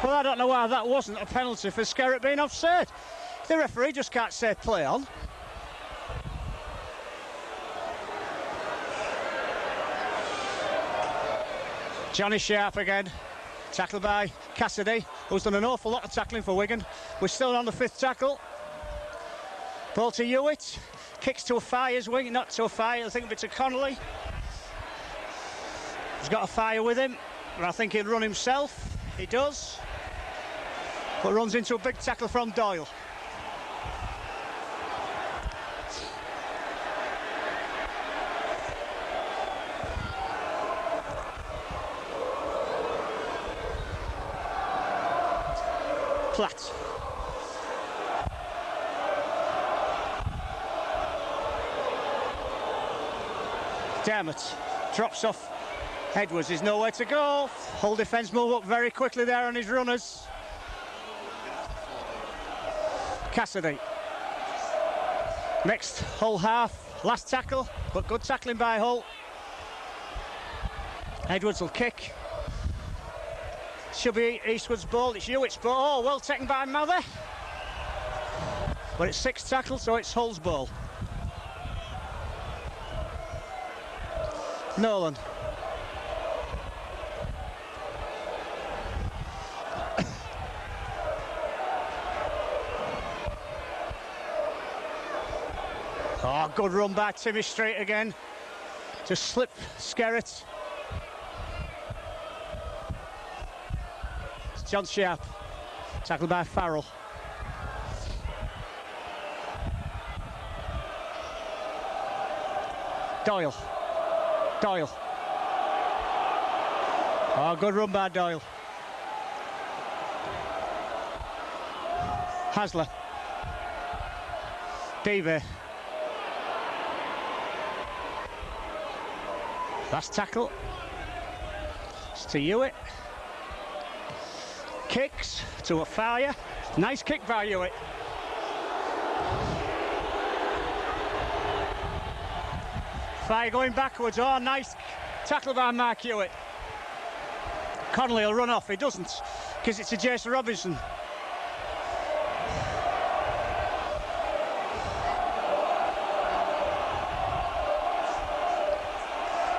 Well, I don't know why that wasn't a penalty for Skerritt being offside. The referee just can't say play on. Johnny Sharp again. Tackled by Cassidy, who's done an awful lot of tackling for Wigan. We're still on the 5th tackle. Ball to Hewitt. Kicks to a Fire's wing, not to a Fire, I think, but to Connolly. He's got a Fire with him, but I think he'll run himself. He does. But runs into a big tackle from Doyle. Platt. Dermott drops off. Edwards is nowhere to go. Hull defence move up very quickly there on his runners. Cassidy. Mixed Hull half. Last tackle, but good tackling by Hull. Edwards will kick. Should be Eastwood's ball. It's Hewitt's ball. Oh, well taken by Mather. But it's 6th tackle, so it's Hull's ball. Nolan. Oh, good run by Timmy Street again. To slip Skerritt. John Sharp. Tackled by Farrell. Doyle. Doyle. Oh, good run by Doyle. Hasler. Davey. Last tackle. It's to Hewitt. Kicks to a Fire. Nice kick by Hewitt. Fire going backwards. Oh, nice tackle by Mark Hewitt. Connolly will run off. He doesn't, because it's a Jason Robinson.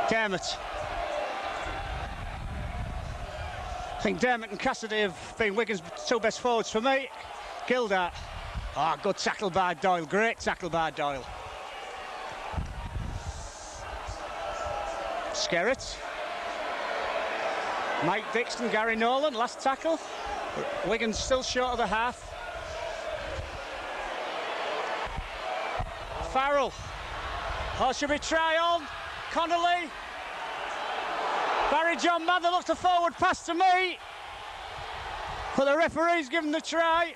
Dermott. I think Dermott and Cassidy have been Wigan's 2 best forwards for me. Gildart. Oh, good tackle by Doyle. Great tackle by Doyle. Skerritt. Mike Dixon, Gary Nolan, last tackle. Wigan's still short of the half. Farrell. Oh, should we try on? Connolly. Barry John Mather looks a forward pass to me. But the referee's given the try.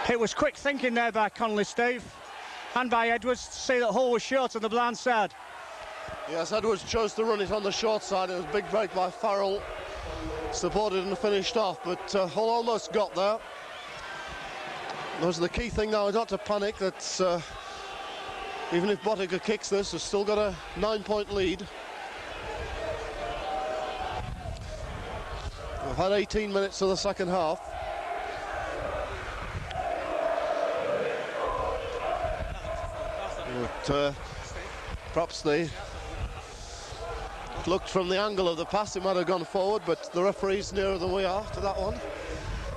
It was quick thinking there by Connolly, Steve, and by Edwards to see that Hull was short on the blind side. Yes, Edwards chose to run it on the short side. It was a big break by Farrell, supported and finished off, but Hull almost got there. Those are the key thing now, is not to panic. That's even if Bottiger kicks this, they've still got a 9-point lead. We've had 18 minutes of the second half. But perhaps they looked from the angle of the pass, it might have gone forward, but the referee's nearer than we are to that one.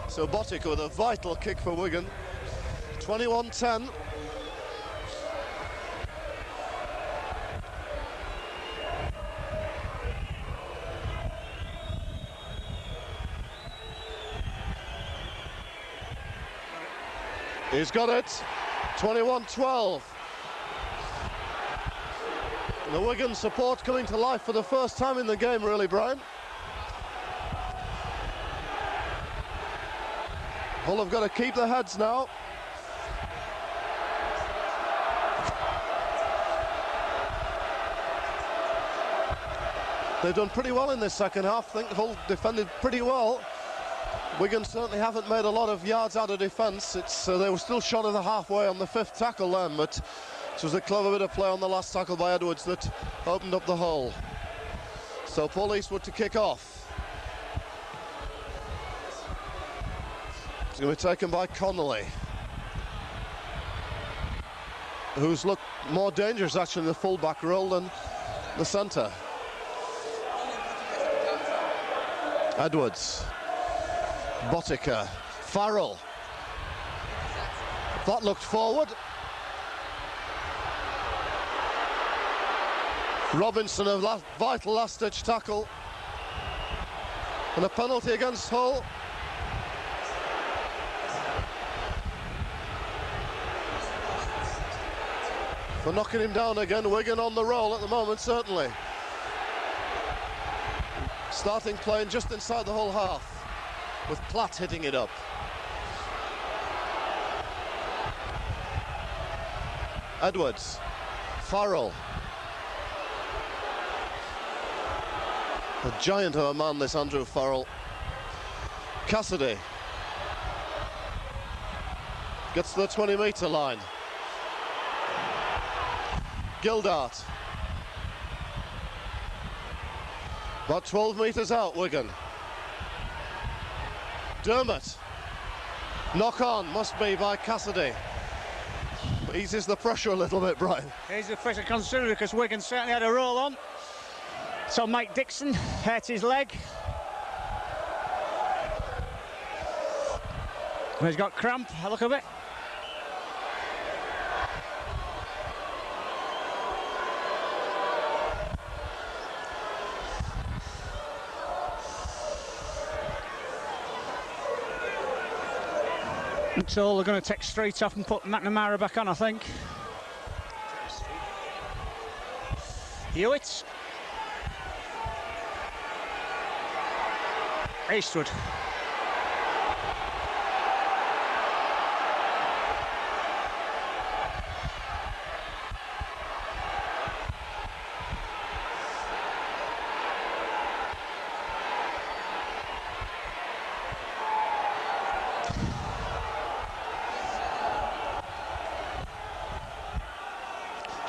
So Bottiger with a vital kick for Wigan. 21-10. He's got it. 21-12. The Wigan support coming to life for the first time in the game, really, Brian. Hull have got to keep their heads now. They've done pretty well in this second half. I think Hull defended pretty well. Wigan certainly haven't made a lot of yards out of defence. They were still short of the halfway on the 5th tackle then, but This was a clever bit of play on the last tackle by Edwards that opened up the hole. So Paul Eastwood to kick off. It's going to be taken by Connolly, who's looked more dangerous actually in the full-back role than the centre. Edwards, Botica, Farrell. That looked forward. Robinson, a vital last-ditch tackle. And a penalty against Hull. For knocking him down again. Wigan on the roll at the moment, certainly. Starting playing just inside the Hull half, with Platt hitting it up. Edwards, Farrell. A giant of a man, this Andrew Farrell. Cassidy gets to the 20-metre line. Gildart. About 12 metres out, Wigan. Dermott. Knock on, must be by Cassidy. Eases the pressure a little bit, Brian. Eases the pressure considerably because Wigan certainly had a roll on. So Mike Dixon hurt his leg. He's got cramp, a look of it. So they're going to take Street off and put McNamara back on, I think. Hewitt. Eastwood.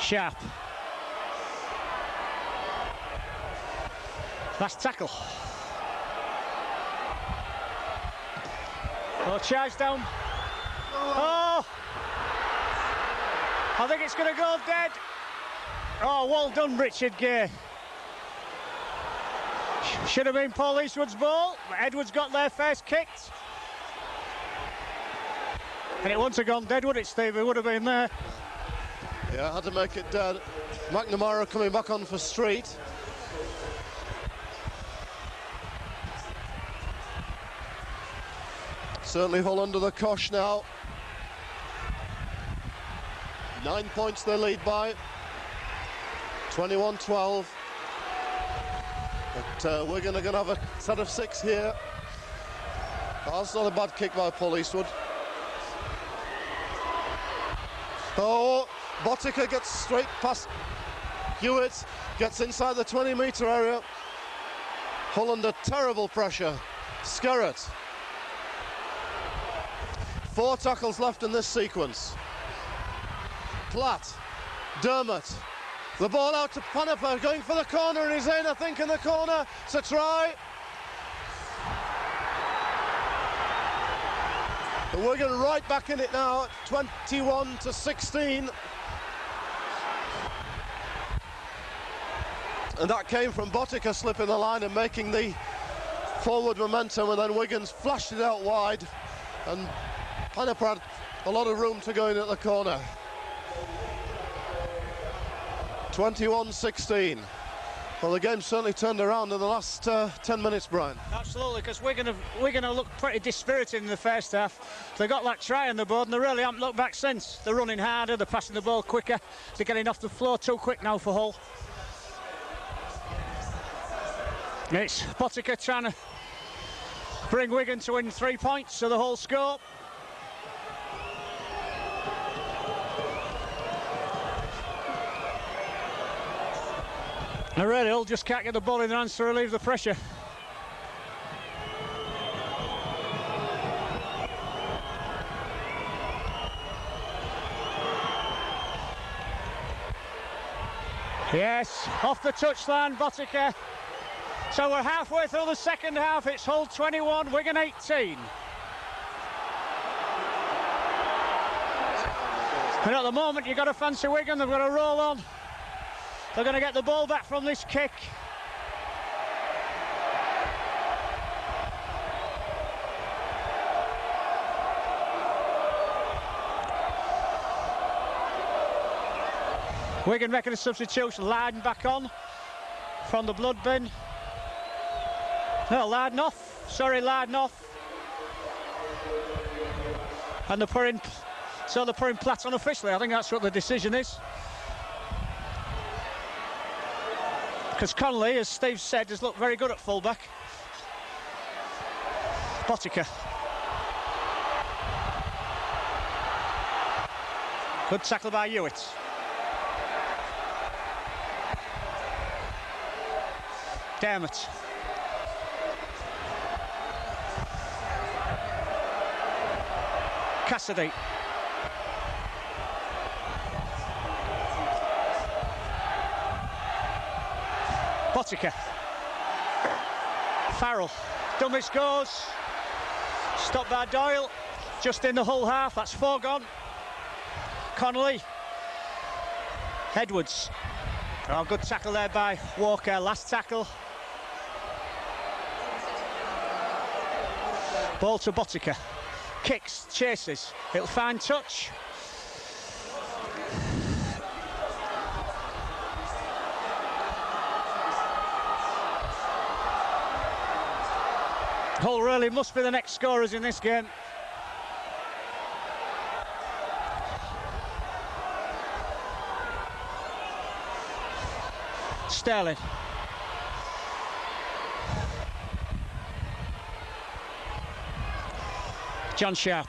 Sharp. Last tackle. Oh, charge down. Oh! I think it's going to go dead. Oh, well done, Richard Gay. Should have been Paul Eastwood's ball, but Edwards got there first, kicked. And it wouldn't have gone dead, would it, Steve? It would have been there. Yeah, had to make it dead. McNamara coming back on for Street. Certainly Hull under the cosh now. 9 points they lead by. 21-12. But Wigan are going to have a set of 6 here. That's not a bad kick by Paul Eastwood. Oh, Botica gets straight past Hewitt, gets inside the 20-metre area. Hull under terrible pressure. Skerrett. 4 tackles left in this sequence. Platt, Dermott, the ball out to Panipa, going for the corner, and he's in, I think, in the corner. It's a try. And Wigan right back in it now, 21-16. And that came from Botica slipping the line and making the forward momentum, and then Wiggins flashed it out wide, and Panipa had a lot of room to go in at the corner. 21-16. Well, the game certainly turned around in the last 10 minutes, Brian. Absolutely, because Wigan have looked pretty dispirited in the first half. They got that try on the board and they really haven't looked back since. They're running harder, they're passing the ball quicker, they're getting off the floor too quick now for Hull. It's Botica trying to bring Wigan to win 3 points to the Hull score. And really, Hull just can't get the ball in their hands to relieve the pressure. Yes, off the touchline, Botica. So we're halfway through the second half. It's Hull 21, Wigan 18. And at the moment, you've got to fancy Wigan. They've got to roll on. They're going to get the ball back from this kick. Wigan making a substitution. Laden back on from the blood bin. No, Laden off. Sorry, Laden off. And they're putting Platt on officially. I think that's what the decision is. Because Connolly, as Steve said, has looked very good at fullback. Botica. Good tackle by Hewitt. Dermot. Cassidy. Botica. Farrell. Dummy scores. Stopped by Doyle. Just in the Hull half. That's 4 gone. Connolly. Edwards. Oh, good tackle there by Walker. Last tackle. Ball to Botica. Kicks, chases. It'll find touch. Hull really must be the next scorers in this game. Sterling. John Sharp.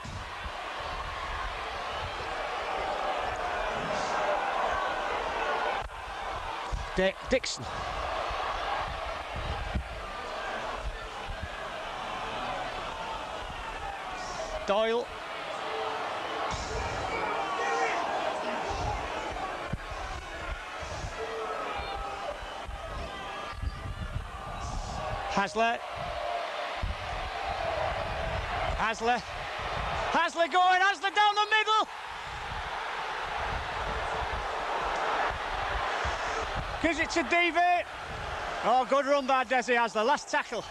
Dixon. Doyle. Hasler. Hasler going, Hasler down the middle. Gives it to Devitt. Oh, good run by Desi Hasler. Last tackle.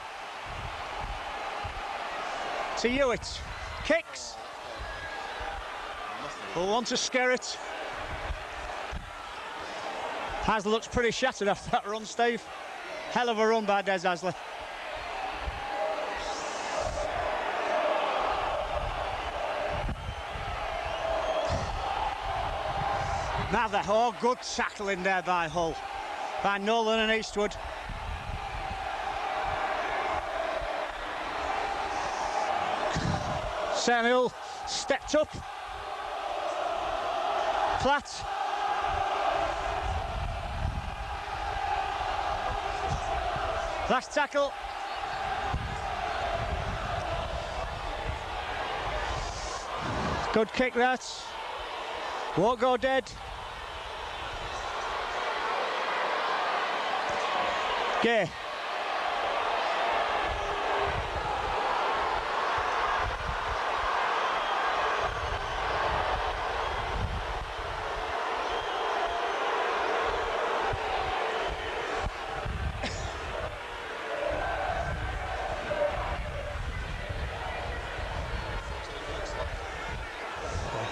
To Hewitt. Kicks. We'll want to scare it. Hasler looks pretty shattered after that run, Steve. Hell of a run by Des Hasler. Mather, oh, good tackling there by Hull. By Nolan and Eastwood. Samuel stepped up. Platt. Last tackle. Good kick that. Won't go dead. Gay.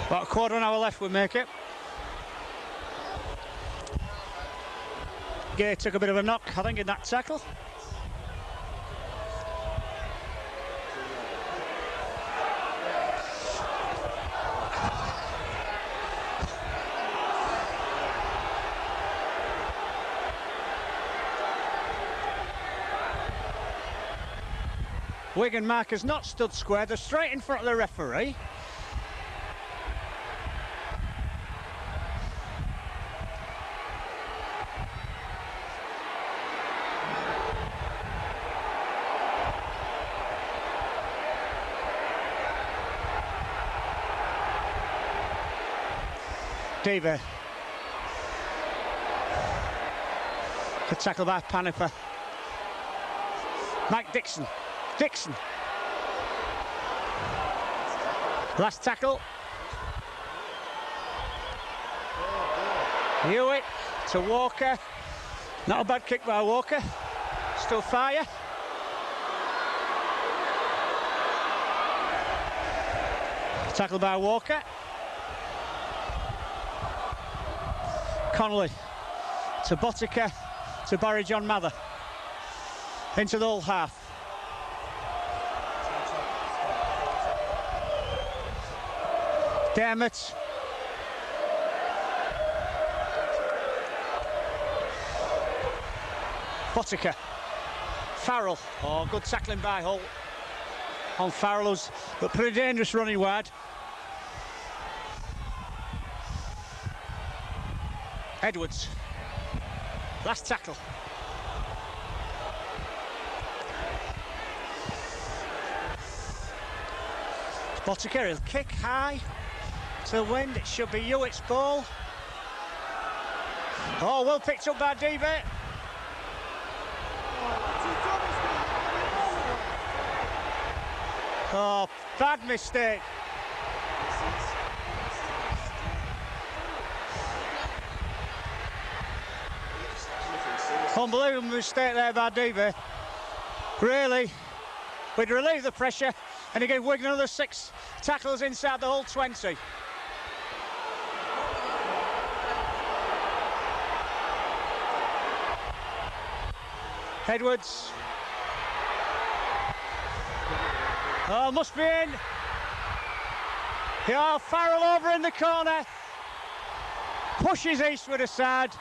About a quarter of an hour left, we'll make it. Gay took a bit of a knock, I think, in that tackle. Wigan markers not stood square, they're straight in front of the referee. David. Good tackle by Paniper. Mike Dixon. Dixon. Last tackle. Hewitt to Walker. Not a bad kick by Walker. Still fire. Tackle by Walker. Connolly to Botica to Barry John Mather. Into the whole half. Dermott. Botica. Farrell. Oh, good tackling by Hull on Farrell's, but pretty dangerous running wide. Edwards. Last tackle. Botica, he'll kick high to the wind. It should be Hewitt's ball. Oh, well picked up by DB. Oh, bad mistake. Unbelievable mistake there by DB. Really, we'd relieve the pressure and he gave Wigan another 6 tackles inside the whole 20. Edwards. Oh, must be in. Yeah, Farrell over in the corner. Pushes Eastwood aside.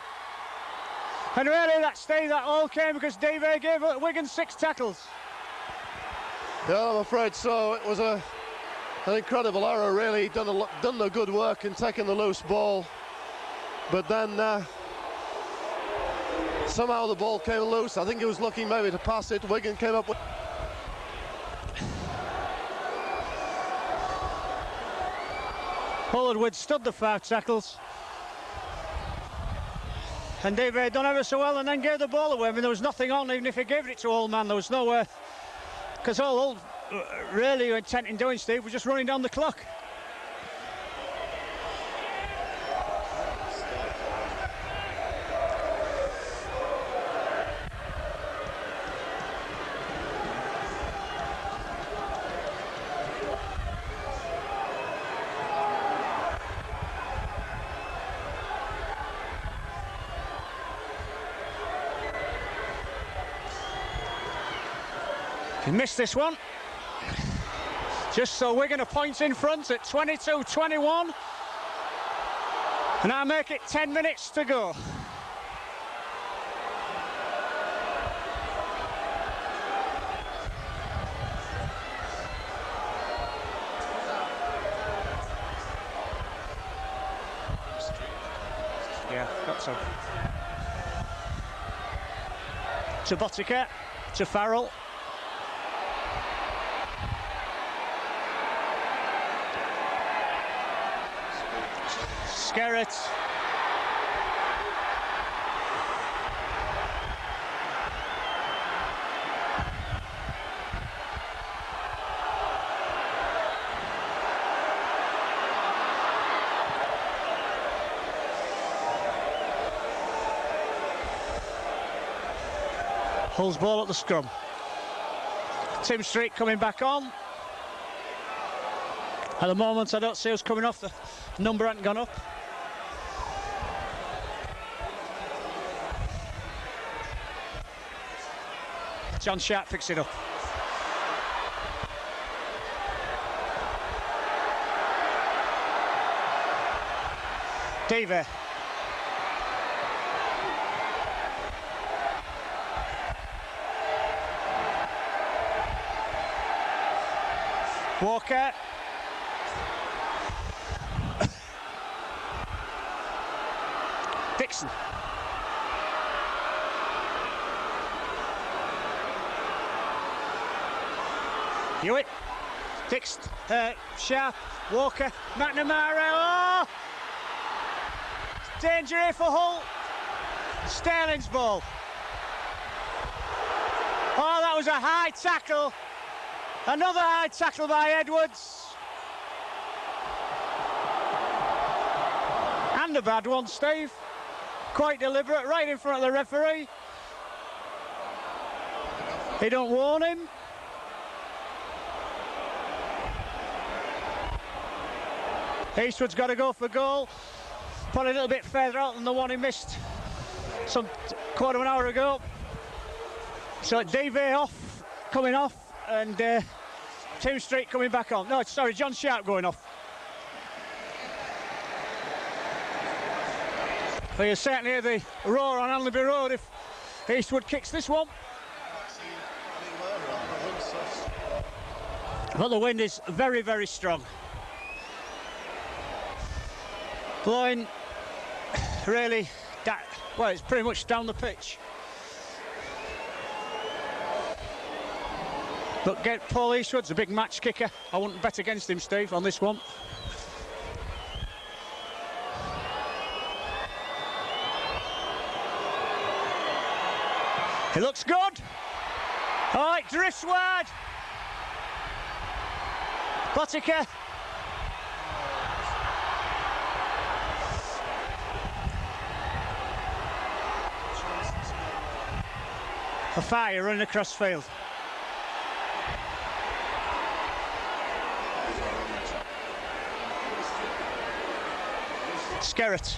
And really, that all came because DV gave Wigan 6 tackles. Yeah, I'm afraid so. It was an incredible error, really. Done the good work in taking the loose ball. But then somehow the ball came loose. I think he was looking maybe to pass it. Wigan came up with... Hull had withstood the 5 tackles. And David done ever so well and then gave the ball away. I mean, there was nothing on, even if he gave it to Hull, man. There was nowhere. Because Hull really were intent in doing, Steve, was just running down the clock. He missed this one. Just so Wigan a point in front at 22-21. And I make it 10 minutes to go. Yeah, got so. To Botica, to Farrell. Skerritt. Hull's ball at the scrum. Tim Street coming back on. At the moment, I don't see us coming off. The number hasn't gone up. John Sharp picks it up. Davey. Walker. Dixon. Hewitt. Dixon. Sharp. Walker. McNamara. Oh! Danger here for Hull. Sterling's ball. was a high tackle. Another high tackle by Edwards. And a bad one, Steve. Quite deliberate, right in front of the referee. He don't warn him. Eastwood's got to go for goal. Probably a little bit further out than the one he missed some quarter of an hour ago. So DV off, coming off, and Tim Street coming back on. No, sorry, John Sharp going off. Well, you'll certainly hear the roar on Anlaby Road if Eastwood kicks this one. But the wind is very, very strong. Blowing really, well, it's pretty much down the pitch. But Paul Eastwood's a big match kicker. I wouldn't bet against him, Steve, on this one. He looks good. Oh, it drifts wide. Botica. A fire running across field. Skerritt.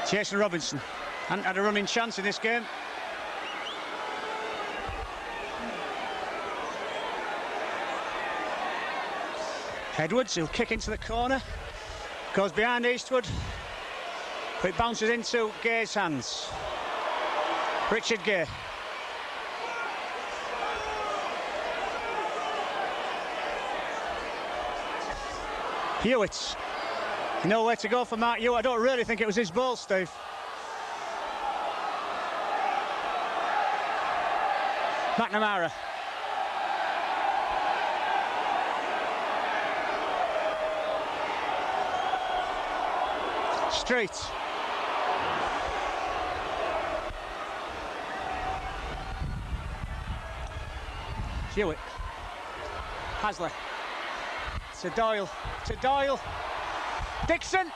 Jason Robinson hadn't had a running chance in this game. Edwards, he'll kick into the corner, goes behind Eastwood, but it bounces into Gay's hands. Richard Gay. Hewitt. Nowhere to go for Mark Hewitt. I don't really think it was his ball, Steve. McNamara. Street. Hewitt. Hasley. To Doyle. To Doyle. Dixon.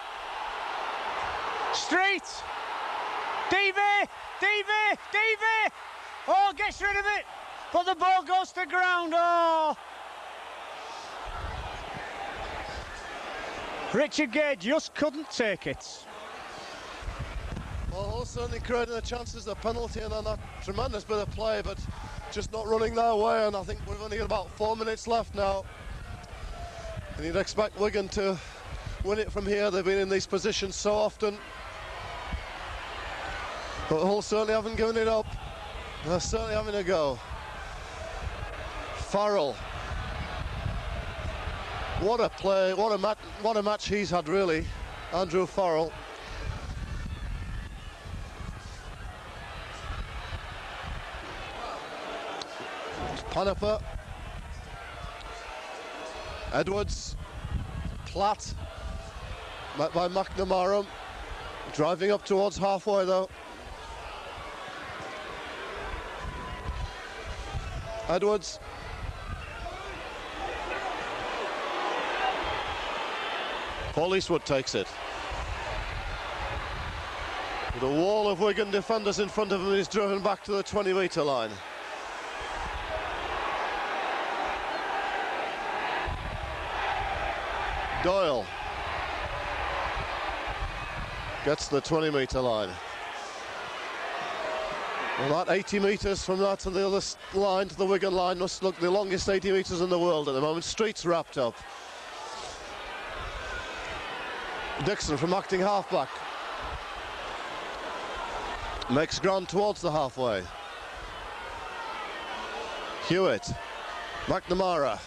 Street. DV. Oh, gets rid of it. But the ball goes to ground. Oh. Richard Gay just couldn't take it. Well, Hull certainly creating the chances, a penalty and a tremendous bit of play, but just not running their way, and I think we've only got about 4 minutes left now. And you'd expect Wigan to win it from here. They've been in these positions so often. But Hull certainly haven't given it up. They're certainly having a go. Farrell. What a play, what a match he's had, really, Andrew Farrell. Paniper. Edwards. Platt. Met by McNamara. Driving up towards halfway, though. Edwards. Paul Eastwood takes it. With a wall of Wigan defenders in front of him, he's driven back to the 20-metre line. Doyle gets the 20-metre line. Well, that 80 metres from that to the other line, to the Wigan line, must look the longest 80 metres in the world at the moment. Street's wrapped up. Dixon from acting halfback makes ground towards the halfway. Hewitt, McNamara.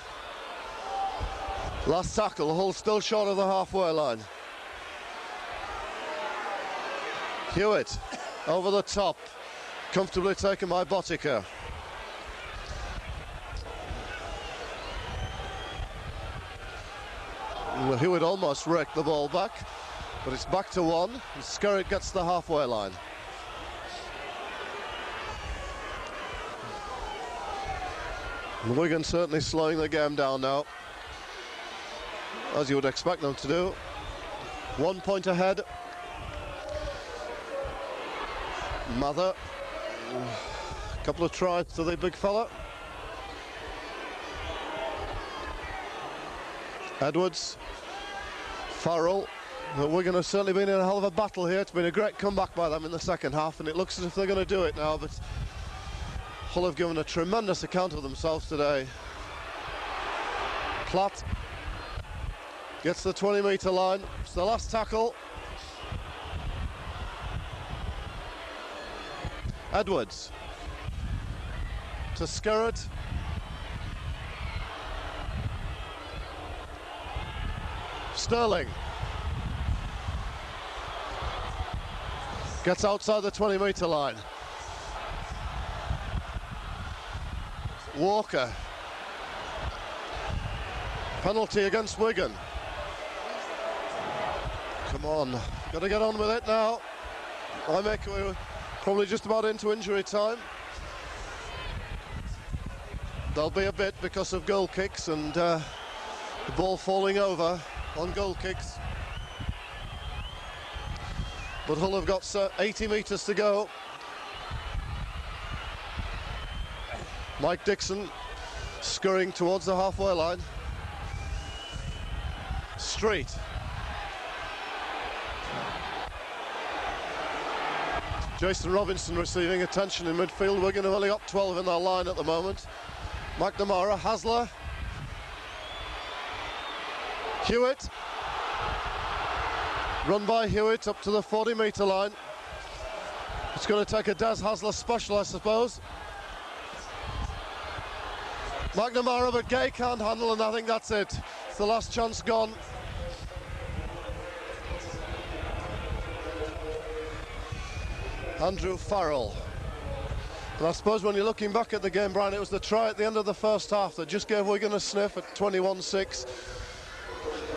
Last tackle, Hull still short of the halfway line. Hewitt over the top, comfortably taken by Botica. Well, Hewitt almost raked the ball back, but it's back to 1, and Skerritt gets the halfway line. And Wigan certainly slowing the game down now, as you would expect them to do. 1 point ahead. Mather, a couple of tries to the big fella. Edwards, Farrell. Wigan have certainly been in a hell of a battle here. It's been a great comeback by them in the second half, and it looks as if they're going to do it now, but Hull have given a tremendous account of themselves today. Platt gets the 20-metre line. It's the last tackle. Edwards to Skerritt. Sterling gets outside the 20-metre line. Walker. Penalty against Wigan. Come on, got to get on with it now. We're probably just about into injury time. There'll be a bit because of goal kicks and the ball falling over on goal kicks. But Hull have got 80 metres to go. Mike Dixon scurrying towards the halfway line. Street. Jason Robinson receiving attention in midfield. Wigan have only got 12 in their line at the moment. McNamara, Hasler. Hewitt. Run by Hewitt up to the 40-metre line. It's going to take a Des Hasler special, I suppose. McNamara, but Gay can't handle, and I think that's it. It's the last chance gone. Andrew Farrell. And I suppose when you're looking back at the game, Brian, it was the try at the end of the first half that just gave Wigan a sniff at 21-6.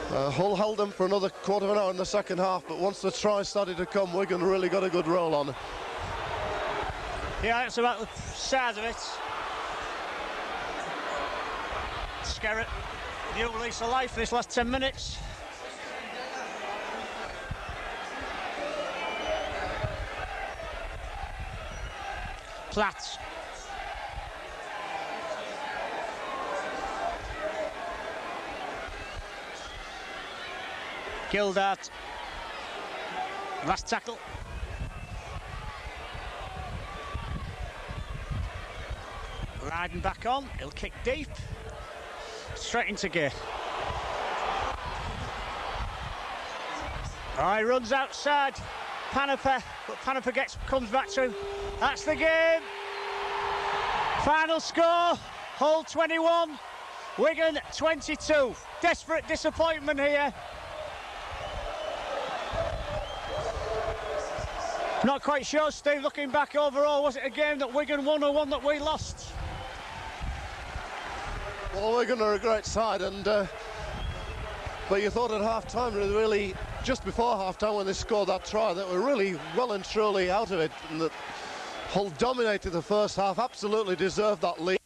Hull held them for another quarter of an hour in the second half, but once the try started to come, Wigan really got a good roll on. Yeah, that's about the size of it. Skerritt, new release of life for this last 10 minutes. Platt. Gildart. Last tackle. Riding back on, he'll kick deep. Straight into gear. Oh, he runs outside. Paniper, but Paniper comes back to him. That's the game. Final score, Hull 21, Wigan 22. Desperate disappointment here. Not quite sure, Steve, looking back overall, was it a game that Wigan won or one that we lost? Well, Wigan are a great side, and but you thought at half-time, really, just before half-time when they scored that try, that were really well and truly out of it, and that Hull dominated the first half, absolutely deserved that lead.